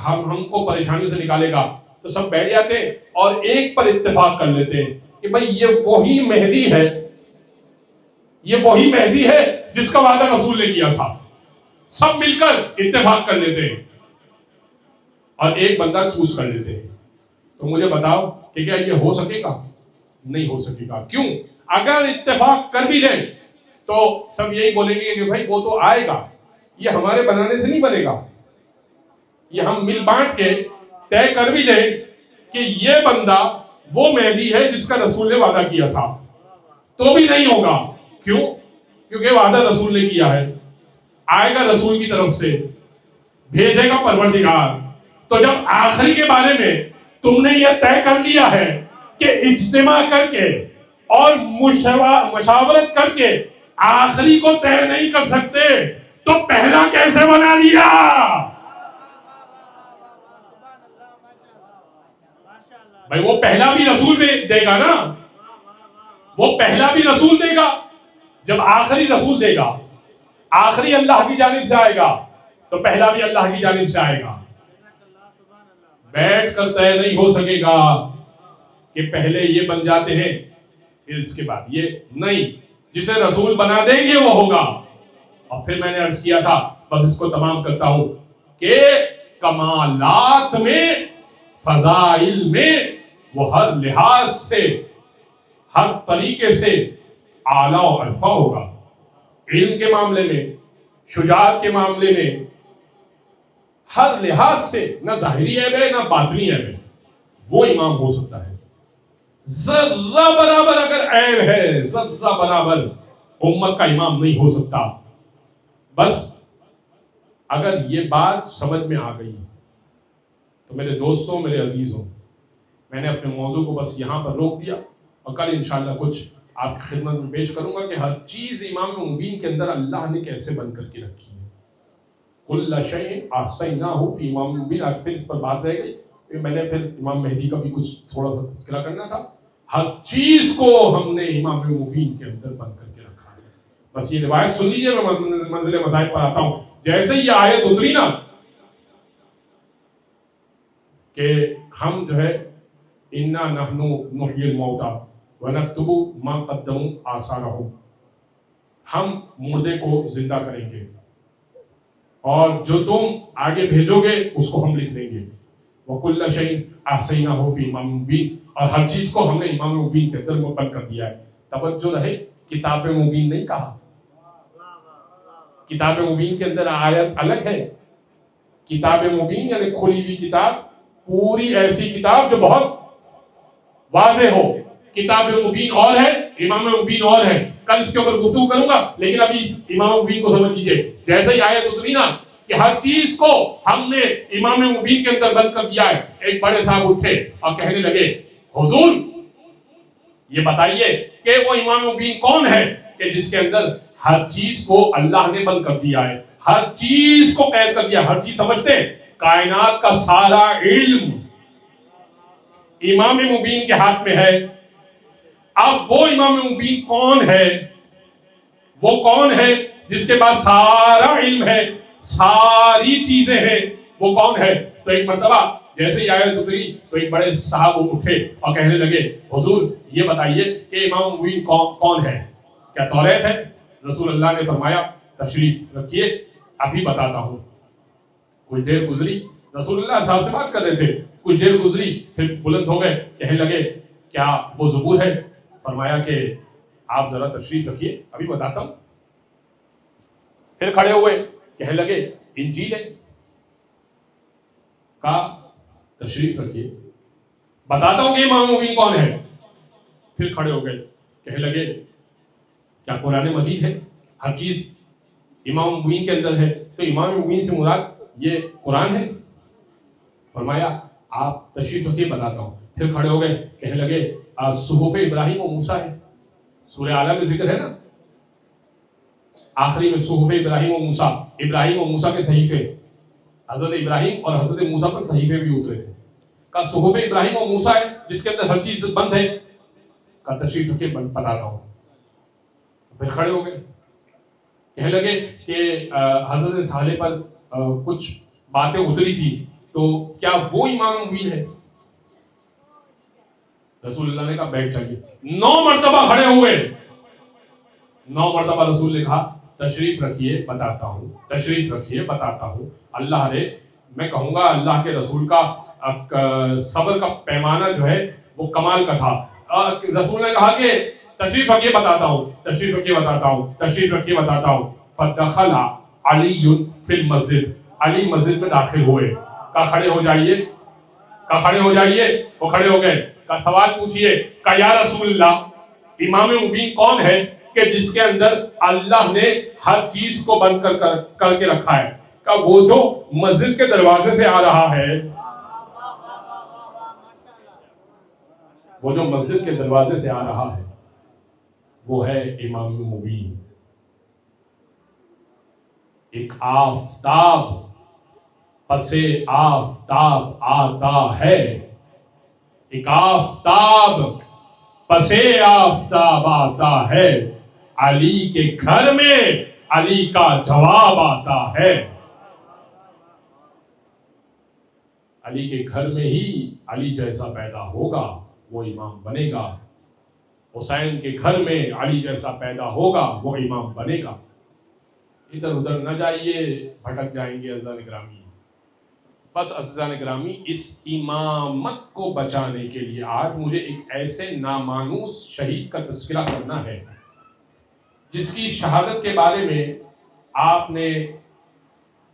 ہم کو پریشانیوں سے نکالے گا، تو سب بیٹھ جاتے ہیں اور ایک پر اتفاق کر لیتے ہیں کہ بھائی یہ وہی مہدی ہے، یہ وہی مہدی ہے جس کا وعدہ رسول نے کیا تھا، سب مل کر اتفاق کر لیتے ہیں اور ایک بندہ چوز کر لیتے ہیں۔ تو مجھے بتاؤ کہ کیا یہ ہو سکے گا؟ نہیں ہو سکے گا۔ کیوں؟ اگر اتفاق کر بھی لیں تو سب یہی بولیں گے کہ بھائی وہ تو آئے گا، یہ ہمارے بنانے سے نہیں بنے گا، یہ ہم مل بانٹ کے طے کر بھی لیں کہ یہ بندہ وہ مہدی ہے جس کا رسول نے وعدہ کیا تھا، تو بھی نہیں ہوگا. کیوں؟ کیونکہ وعدہ رسول نے کیا ہے, آئے گا رسول کی طرف سے, بھیجے گا پروردگار. تو جب آخری کے بارے میں تم نے یہ طے کر لیا ہے کہ اجتماع کر کے اور مشاورت کر کے آخری کو طے نہیں کر سکتے, تو پہلا کیسے بنا لیا؟ بھائی وہ پہلا بھی رسول میں دے گا نا, وہ پہلا بھی رسول دے گا. جب آخری رسول دے گا, آخری اللہ کی جانب سے آئے گا, تو پہلا بھی اللہ کی جانب سے آئے گا. بیٹھ کر طے نہیں ہو سکے گا کہ پہلے یہ بن جاتے ہیں پھر اس کے بعد یہ نہیں. جسے رسول بنا دیں گے وہ ہوگا. اور پھر میں نے عرض کیا تھا, بس اس کو تمام کرتا ہوں, کہ کمالات میں, فضائل میں وہ ہر لحاظ سے, ہر طریقے سے اعلیٰ و ارفع ہوگا. علم کے معاملے میں, شجاعت کے معاملے میں, ہر لحاظ سے, نہ ظاہری عیب ہے نہ باطنی عیب ہے, وہ امام ہو سکتا ہے. ذرہ برابر اگر عیب ہے, ذرہ برابر, امت کا امام نہیں ہو سکتا. بس اگر یہ بات سمجھ میں آ گئی تو میرے دوستوں, میرے عزیزوں, میں نے اپنے موضوع کو بس یہاں پر روک دیا, اور کل انشاءاللہ کچھ آپ کی خدمت میں پیش کروں گا کہ ہر چیز امام مبین کے اندر اللہ نے کیسے بند کر کے رکھی ہے. کل شیء احصیناہ فی امام مبین. آج پھر اس پر بات رہ گئی, میں نے پھر امام مہدی کا بھی کچھ تھوڑا سا تذکرہ کرنا تھا. ہر چیز کو ہم نے امام مبین کے اندر بند کر کے رکھا ہے. بس یہ روایت سن لیجیے, میں منزل مذاہب پر آتا ہوں. جیسے یہ آیت اتری نا کہ ہم جو ہے انا نحن نحیی الموتى ونکتب ما قدموا آثارہم, ہم مردے کو زندہ کریں گے اور جو تم آگے بھیجو گے اس کو ہم لکھ لیں گے. وَكُلَّ شَيْءٍ أَحْصَيْنَاهُ فِي إِمَامٍ مُبِينٍ, اور ہر چیز کو ہم نے امام مبین کے اندر مبین کر دیا ہے. توجہ رہے, کتاب مبین نہیں کہا. کتاب مبین کے اندر آیت الگ ہے. کتاب مبین یعنی کھلی ہوئی کتاب, پوری ایسی کتاب جو بہت واضح ہو. کتاب مبین اور ہے, امام مبین اور ہے. کل اس کے اوپر گفتگو کروں گا, لیکن ابھی اس امام مبین کو سمجھ لیجیے. جیسے ہی آیت اتری نا کہ ہر چیز کو ہم نے امام مبین کے اندر بند کر دیا ہے, ایک بڑے صاحب اٹھے اور کہنے لگے, حضور یہ بتائیے کہ وہ امام مبین کون ہے کہ جس کے اندر ہر چیز کو اللہ نے بند کر دیا ہے, ہر چیز کو قید کر دیا. ہر چیز سمجھتے ہیں, کائنات کا سارا علم امام مبین کے ہاتھ میں ہے. اب وہ امام مبین کون ہے؟ وہ کون ہے جس کے پاس سارا علم ہے, ساری چیزیں ہیں؟ وہ کون ہے؟ تو ایک مرتبہ جیسے ہی آیت اتری تو ایک بڑے صاحب اٹھے اور کہنے لگے, حضور یہ بتائیے کہ امام مبین کون ہے؟ کیا توریت ہے؟ رسول اللہ نے فرمایا, تشریف رکھیے ابھی بتاتا ہوں. کچھ دیر گزری, رسول اللہ صاحب سے بات کر رہے تھے, کچھ دیر گزری پھر بلند ہو گئے, کہنے لگے کیا وہ زبور ہے؟ فرمایا کہ آپ ذرا تشریف رکھیے ابھی بتاتا ہوں. پھر کھڑے ہوئے, کہنے لگے انجیل ہے. کہا تشریف رکھیے بتاتا ہوں کہ امام مبین کون ہے. پھر کھڑے ہو گئے, کہنے لگے کیا قرآن مجید ہے؟ ہر چیز امام مبین کے اندر ہے, تو امام مبین سے مراد یہ قرآن ہے؟ فرمایا آپ تشریف رکھیے بتاتا ہوں. پھر کھڑے ہو گئے, کہنے لگے صحف ابراہیم و موسیٰ ہے. سورہ اعلیٰ میں ذکر ہے نا, آخری میں صحف ابراہیم و موسیٰ, ابراہیم و موسیٰ کے صحیفے, حضرت ابراہیم اور حضرت موسیٰ پر صحیفے بھی اترے تھے. کہا صحف ابراہیم و موسیٰ ہے جس کے اندر ہر چیز بند ہے. کہا تشریف رکھیے بتاتا ہوں. پھر کھڑے ہو گئے, کہنے لگے کہ حضرت صالح پر کچھ باتیں اتری تھی, تو کیا وہ امام مبین ہے؟ رسول اللہ نے کہا بیٹھ جائیے. 9 مرتبہ کھڑے ہوئے, 9 مرتبہ رسول نے کہا تشریف رکھیے بتاتا ہوں, تشریف رکھیے بتاتا ہوں. اللہ رے, میں کہوں گا اللہ کے رسول کا صبر کا پیمانہ جو ہے وہ کمال کا تھا. رسول نے کہا کہ تشریف رکھیے بتاتا ہوں, تشریف رکھیے بتاتا ہوں, تشریف رکھیے بتاتا ہوں. فدخل علی فی المسجد, علی مسجد میں داخل ہوئے. کہا کھڑے ہو جائیے, کہا کھڑے ہو جائیے. وہ کھڑے ہو گئے. کہا سوال پوچھیے. کہا یا رسول اللہ امام مبین کون ہے کہ جس کے اندر اللہ نے ہر چیز کو بند کر کے رکھا ہے؟ کہ وہ جو مسجد کے دروازے سے آ رہا ہے، وہ جو مسجد کے دروازے سے آ رہا ہے وہ ہے امام مبین. ایک آفتاب پسے آفتاب آتا ہے، ایک آفتاب پسے آفتاب آتا ہے، علی کے گھر میں علی کا جواب آتا ہے. علی کے گھر میں ہی علی جیسا پیدا ہوگا وہ امام بنے گا. حسین کے گھر میں علی جیسا پیدا ہوگا وہ امام بنے گا. ادھر ادھر نہ جائیے، بھٹک جائیں گے عزیزان گرامی. بس عزیزان گرامی، اس امامت کو بچانے کے لیے آج مجھے ایک ایسے نامانوس شہید کا تذکرہ کرنا ہے جس کی شہادت کے بارے میں آپ نے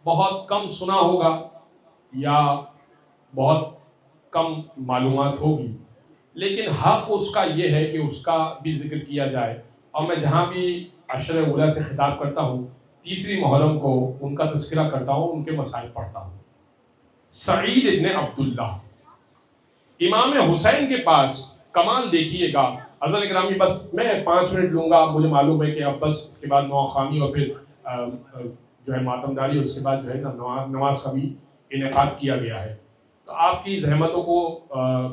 بہت کم سنا ہوگا یا بہت کم معلومات ہوگی، لیکن حق اس کا یہ ہے کہ اس کا بھی ذکر کیا جائے. اور میں جہاں بھی عشر اولیاء سے خطاب کرتا ہوں، تیسری محرم کو ان کا تذکرہ کرتا ہوں، ان کے مسائل پڑھتا ہوں. سعید ابن عبداللہ، امام حسین کے پاس کمال دیکھیے گا. عزیزان گرامی، بس میں 5 منٹ لوں گا، مجھے معلوم ہے کہ اب بس اس کے بعد نوخوانی اور پھر جو ہے ماتمداری، اس کے بعد جو ہے نا نماز کا بھی انعقاد کیا گیا ہے. تو آپ کی زحمتوں کو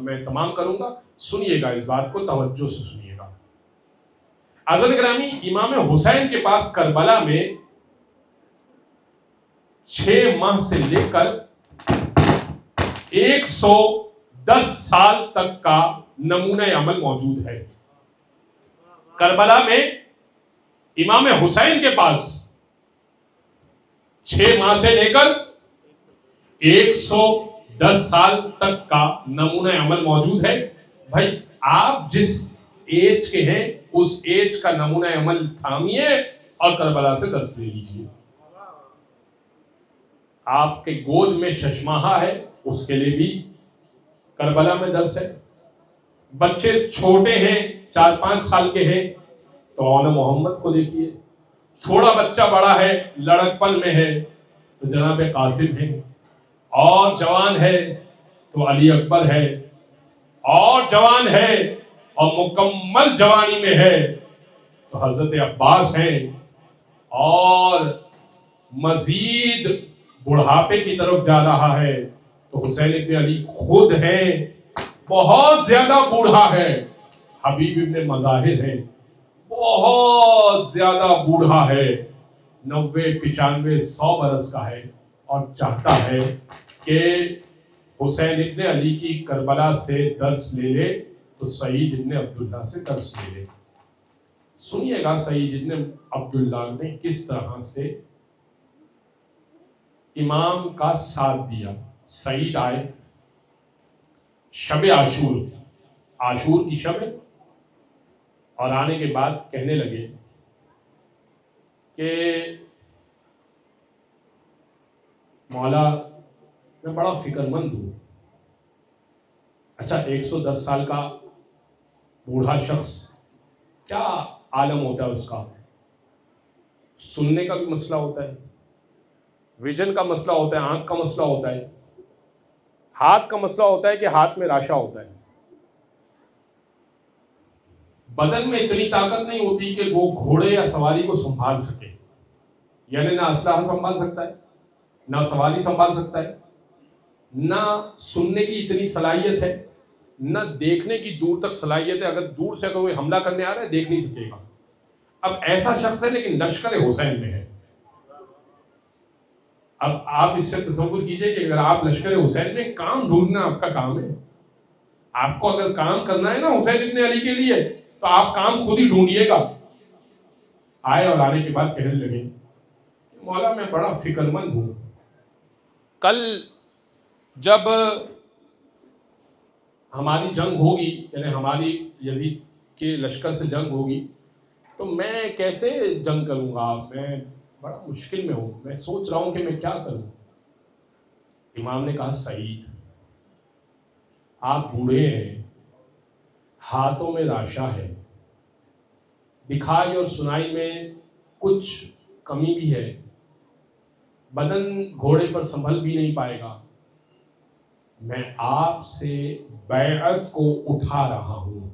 میں تمام کروں گا. سنیے گا، اس بات کو توجہ سے سنیے گا. عزیزان گرامی، امام حسین کے پاس کربلا میں 6 ماہ سے لے کر 110 سال تک کا نمونہ عمل موجود ہے. کربلا میں امام حسین کے پاس 6 ماہ سے لے کر 110 سال تک کا نمونہ عمل موجود ہے. بھائی، آپ جس ایج کے ہیں اس ایج کا نمونہ عمل تھامیے اور کربلا سے درس لے لیجیے. آپ کے گود میں ششماہا ہے، اس کے لیے بھی کربلا میں درس ہے. بچے چھوٹے ہیں، 4-5 سال کے ہیں تو اون محمد کو دیکھیے. تھوڑا بچہ بڑا ہے، لڑک پن میں ہے تو جناب قاسم ہے، اور جوان ہے تو علی اکبر ہے، اور جوان ہے اور مکمل جوانی میں ہے تو حضرت عباس ہیں، اور مزید بڑھاپے کی طرف جا رہا ہے تو حسین ابن علی خود ہیں، بہت زیادہ بوڑھا ہے. حبیب ابن مظاہر ہے، بہت زیادہ بوڑھا ہے، 90-95-100 برس کا ہے، اور چاہتا ہے کہ حسین ابن علی کی کربلا سے درس لے لے تو سعید ابن عبداللہ سے درس لے لے. سنیے گا سعید ابن عبداللہ نے کس طرح سے امام کا ساتھ دیا. سعید آئے شب عاشور کی شب، اور آنے کے بعد کہنے لگے کہ مولا میں بڑا فکر مند ہوں. اچھا، 110 سال کا بوڑھا شخص، کیا عالم ہوتا ہے اس کا؟ سننے کا بھی مسئلہ ہوتا ہے، ویژن کا مسئلہ ہوتا ہے، آنکھ کا مسئلہ ہوتا ہے، ہاتھ کا مسئلہ ہوتا ہے کہ ہاتھ میں راشا ہوتا ہے. بدن میں اتنی طاقت نہیں ہوتی کہ وہ گھوڑے یا سواری کو سنبھال سکے. یعنی نہ اسلحہ سنبھال سکتا ہے، نہ سواری سنبھال سکتا ہے، نہ سننے کی اتنی صلاحیت ہے، نہ دیکھنے کی دور تک صلاحیت ہے. اگر دور سے کوئی حملہ کرنے آ رہا ہے دیکھ نہیں سکے گا. اب ایسا شخص ہے لیکن لشکر حسین میں ہے. اب آپ اس سے تصور کیجئے کہ اگر آپ لشکر حسین میں، کام ڈھونڈنا آپ کا کام ہے. آپ کو اگر کام کرنا ہے نا حسین ابن علی کے لیے تو آپ کام خود ہی ڈھونڈیے گا. آئے اور آنے کے بعد کہنے لگے مولا میں بڑا فکر مند ہوں. کل جب ہماری جنگ ہوگی، یعنی ہماری یزید کے لشکر سے جنگ ہوگی، تو میں کیسے جنگ کروں گا؟ میں بڑا مشکل میں ہوں، میں سوچ رہا ہوں کہ میں کیا کروں. امام نے کہا سعید، آپ بوڑھے ہیں، ہاتھوں میں راشا ہے، دکھائی اور سنائی میں کچھ کمی بھی ہے، بدن گھوڑے پر سنبھل بھی نہیں پائے گا، میں آپ سے بیعت کو اٹھا رہا ہوں.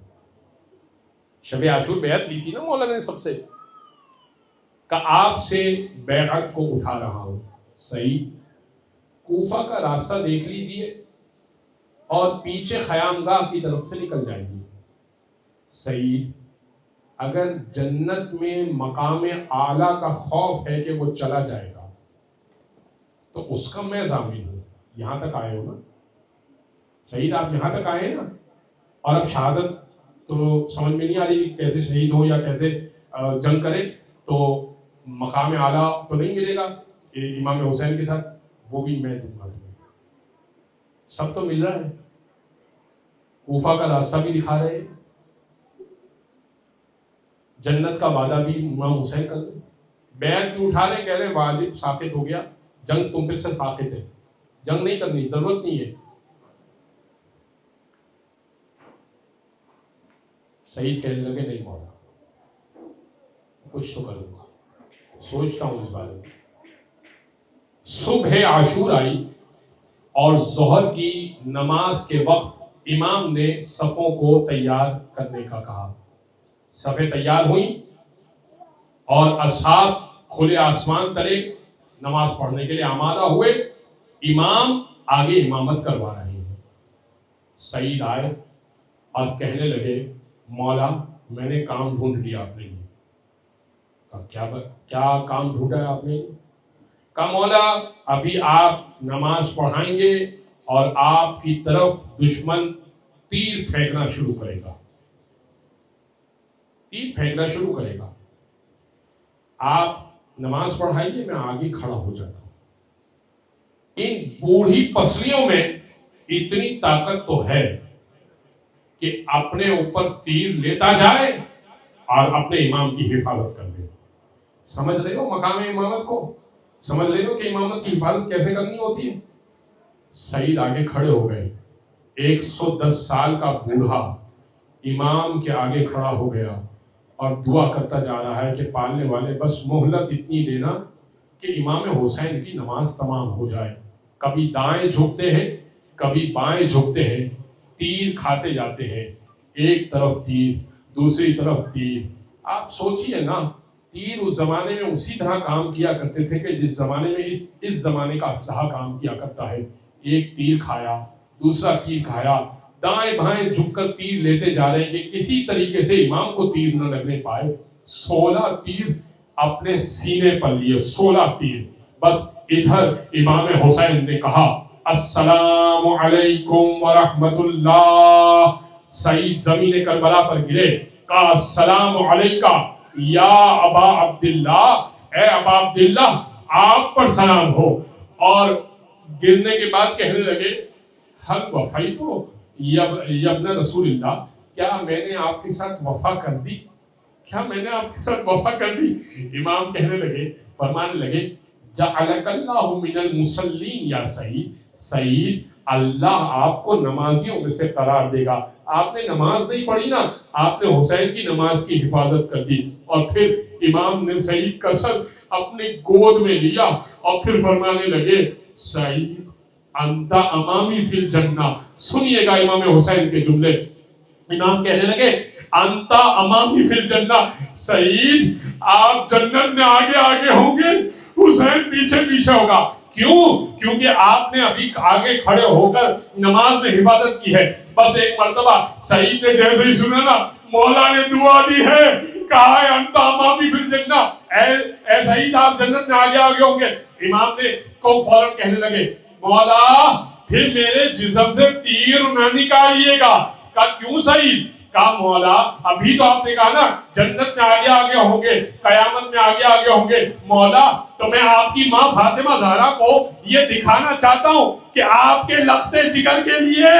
شب عاشور بیعت لی تھی نا مولانا نے سب سے، کہ آپ سے بیعت کو اٹھا رہا ہوں. صحیح. کوفہ کا راستہ دیکھ لیجئے اور پیچھے خیامگاہ کی طرف سے نکل جائیے. صحیح. اگر جنت میں مقام اعلیٰ کا خوف ہے کہ وہ چلا جائے گا تو اس کا میں ضامن ہوں. یہاں تک آئے ہو نا؟ صحیح. آپ یہاں تک آئے ہیں نا؟ اور اب شہادت تو سمجھ میں نہیں آ رہی کیسے شہید ہو یا کیسے جنگ کرے، تو مقام اعلیٰ تو نہیں ملے گا امام حسین کے ساتھ، وہ بھی میں دوں گا تمہیں. سب تو مل رہا ہے. کوفہ کا راستہ بھی دکھا رہے ہیں، جنت کا وعدہ بھی امام حسین کر دیں. بیعت بھی اٹھا رہے، کہہ رہے واجب ساقط ہو گیا، جنگ تم پہ سے ساقط ہے، جنگ نہیں کرنی، ضرورت نہیں ہے. سعید کہنے لگے نہیں مولا کچھ تو کروں گا، سوچتا ہوں اس بارے میں. صبح عاشور آئی اور ظہر کی نماز کے وقت امام نے صفوں کو تیار کرنے کا کہا. صفیں تیار ہوئیں اور اصحاب کھلے آسمان تلے نماز پڑھنے کے لیے آمادہ ہوئے. امام آگے امامت کروا رہے ہیں. سعید آئے اور کہنے لگے مولا میں نے کام ڈھونڈ لیا آپ نے. کیا کام ڈھونڈا ہے آپ نے؟ کہا مولا ابھی آپ نماز پڑھائیں گے اور آپ کی طرف دشمن تیر پھینکنا شروع کرے گا. تیر پھینکنا شروع کرے گا، آپ نماز پڑھائیے، میں آگے کھڑا ہو جاتا ہوں. ان بوڑھی پسلیوں میں اتنی طاقت تو ہے کہ اپنے اوپر تیر لیتا جائے اور اپنے امام کی حفاظت کر لے. سمجھ رہے ہو مقام امامت کو؟ سمجھ رہے ہو کہ امامت کی حفاظت کیسے کرنی ہوتی ہے؟ سعید آگے کھڑے ہو گئے. 110 سال کا بوڑھا امام کے آگے کھڑا ہو گیا اور دعا کرتا جا رہا ہے کہ پالنے والے بس مہلت اتنی دینا کہ امام حسین کی نماز تمام ہو جائے. کبھی دائیں جھکتے ہیں، کبھی بائیں جھکتے ہیں، تیر کھاتے جاتے ہیں. ایک طرف تیر، دوسری طرف تیر. آپ سوچئے نا، تیر اس زمانے میں اسی طرح کام کیا کرتے تھے کہ جس زمانے میں اس زمانے کا اسلحہ کام کیا کرتا ہے. ایک تیر کھایا، دوسرا تیر کھایا، دائیں بائیں جھک کر تیر لیتے جا رہے ہیں کہ کسی طریقے سے امام کو تیر نہ لگنے پائے. 16 تیر اپنے سینے پر لیے، 16 تیر. بس ادھر امام حسین نے کہا السلام علیکم ورحمت اللہ. سعید زمین کربلا پر گرے، کہا السلام علیکہ یا ابا عبداللہ، اے ابا عبداللہ آپ پر سلام ہو. اور گرنے کے بعد کہنے لگے حل وفیتو یابن رسول اللہ، کیا میں نے آپ کے ساتھ وفا کر دی؟ کیا میں نے آپ کے ساتھ وفا کر دی؟ امام کہنے لگے، فرمانے لگے جعلک اللہ من المصلین یا سعید. سعید اللہ آپ کو نمازیوں میں سے قرار دے گا. آپ نے نماز نہیں پڑھی نا، آپ نے حسین کی نماز کی حفاظت کر دی. اور پھر امام نے سعید کا سر اپنے گود میں لیا اور پھر فرمانے لگے سعید انت امامی فی الجنہ. سنیے گا امام حسین کے جملے. امام کہنے لگے انت امامی فی الجنہ، سعید آپ جنت میں آگے آگے ہوں گے، حسین پیچھے پیچھے ہوگا. کیوں؟ کیونکہ آپ نے ابھی آگے کھڑے ہو کر نماز میں حفاظت کی ہے. بس ایک مرتبہ سعید نے جیسے ہی سنا نا، مولا نے دعا دی ہے، کہا ہے انت امامی فی الجنہ، اے سعید آپ جنت میں آگے آگے ہوں گے. امام نے کو فوراً کہنے لگے مولا پھر میرے جسم سے تیر نہ نکالیے گا. کہا کیوں سعید؟ کہا مولا ابھی تو آپ نے کہا نا جنت میں آگے آگے ہوں گے، قیامت میں آگے آگے ہوں گے. مولا تو میں آپ کی ماں فاطمہ زہرا کو یہ دکھانا چاہتا ہوں کہ آپ کے لخت جگر کے لیے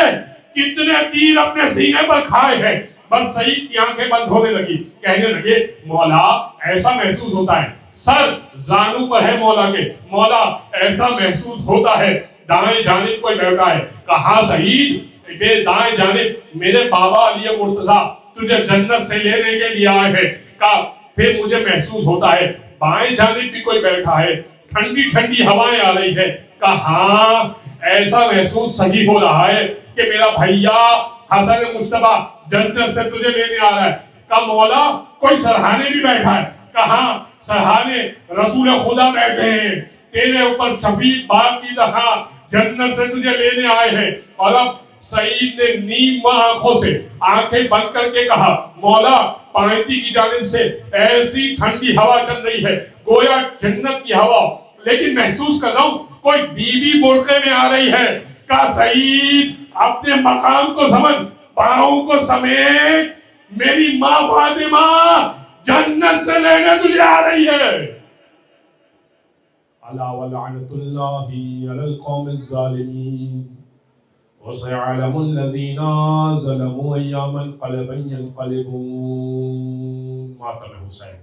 کتنے تیر اپنے سینے پر کھائے ہیں. بس سعید کی آنکھیں بند ہونے لگی. کہنے لگے مولا ایسا محسوس ہوتا ہے سر زانو پر ہے مولا کے، مولا ایسا محسوس ہوتا ہے دائیں جانب کوئی بیٹھا ہے. کہا سعید دائیں جانب میرے بابا علی مرتضیٰ تجھے جنت سے لینے کے لیے آئے ہیں. کہا پھر مجھے محسوس ہوتا ہے بائیں جانب بھی کوئی بیٹھا ہے، ٹھنڈی ٹھنڈی ہوائیں آ رہی ہے۔ کہا ہاں ایسا محسوس صحیح ہو رہا ہے کہ میرا بھیا حسن مصطفیٰ جنت سے تجھے لینے آ رہا ہے۔ کہا مولا کوئی سرحانے بھی بیٹھا ہے؟ کہا سرحانے رسول خدا بیٹھے ہیں، تیرے اوپر سفید بال کی طرح جنت سے تجھے لینے آئے ہیں۔ اور اب سعید نے نیم آنکھوں سے آنکھیں بند کر کے کہا مولا پائنتی کی جانب سے ایسی ٹھنڈی ہوا چل رہی ہے گویا جنت کی ہوا، لیکن محسوس کر رہا ہوں کوئی بیوی بولتے میں آ رہی ہے۔ کہا سعید اپنے مقام کو سمجھ، پاؤں کو سمیت میری ماں فاطمہ جنت سے لینے تجھے آ رہی ہے۔ الا ولعنت اللہ علی القوم الظالمین وسيعلم الذين ظلموا أي منقلب ينقلبون۔ ماتم حسین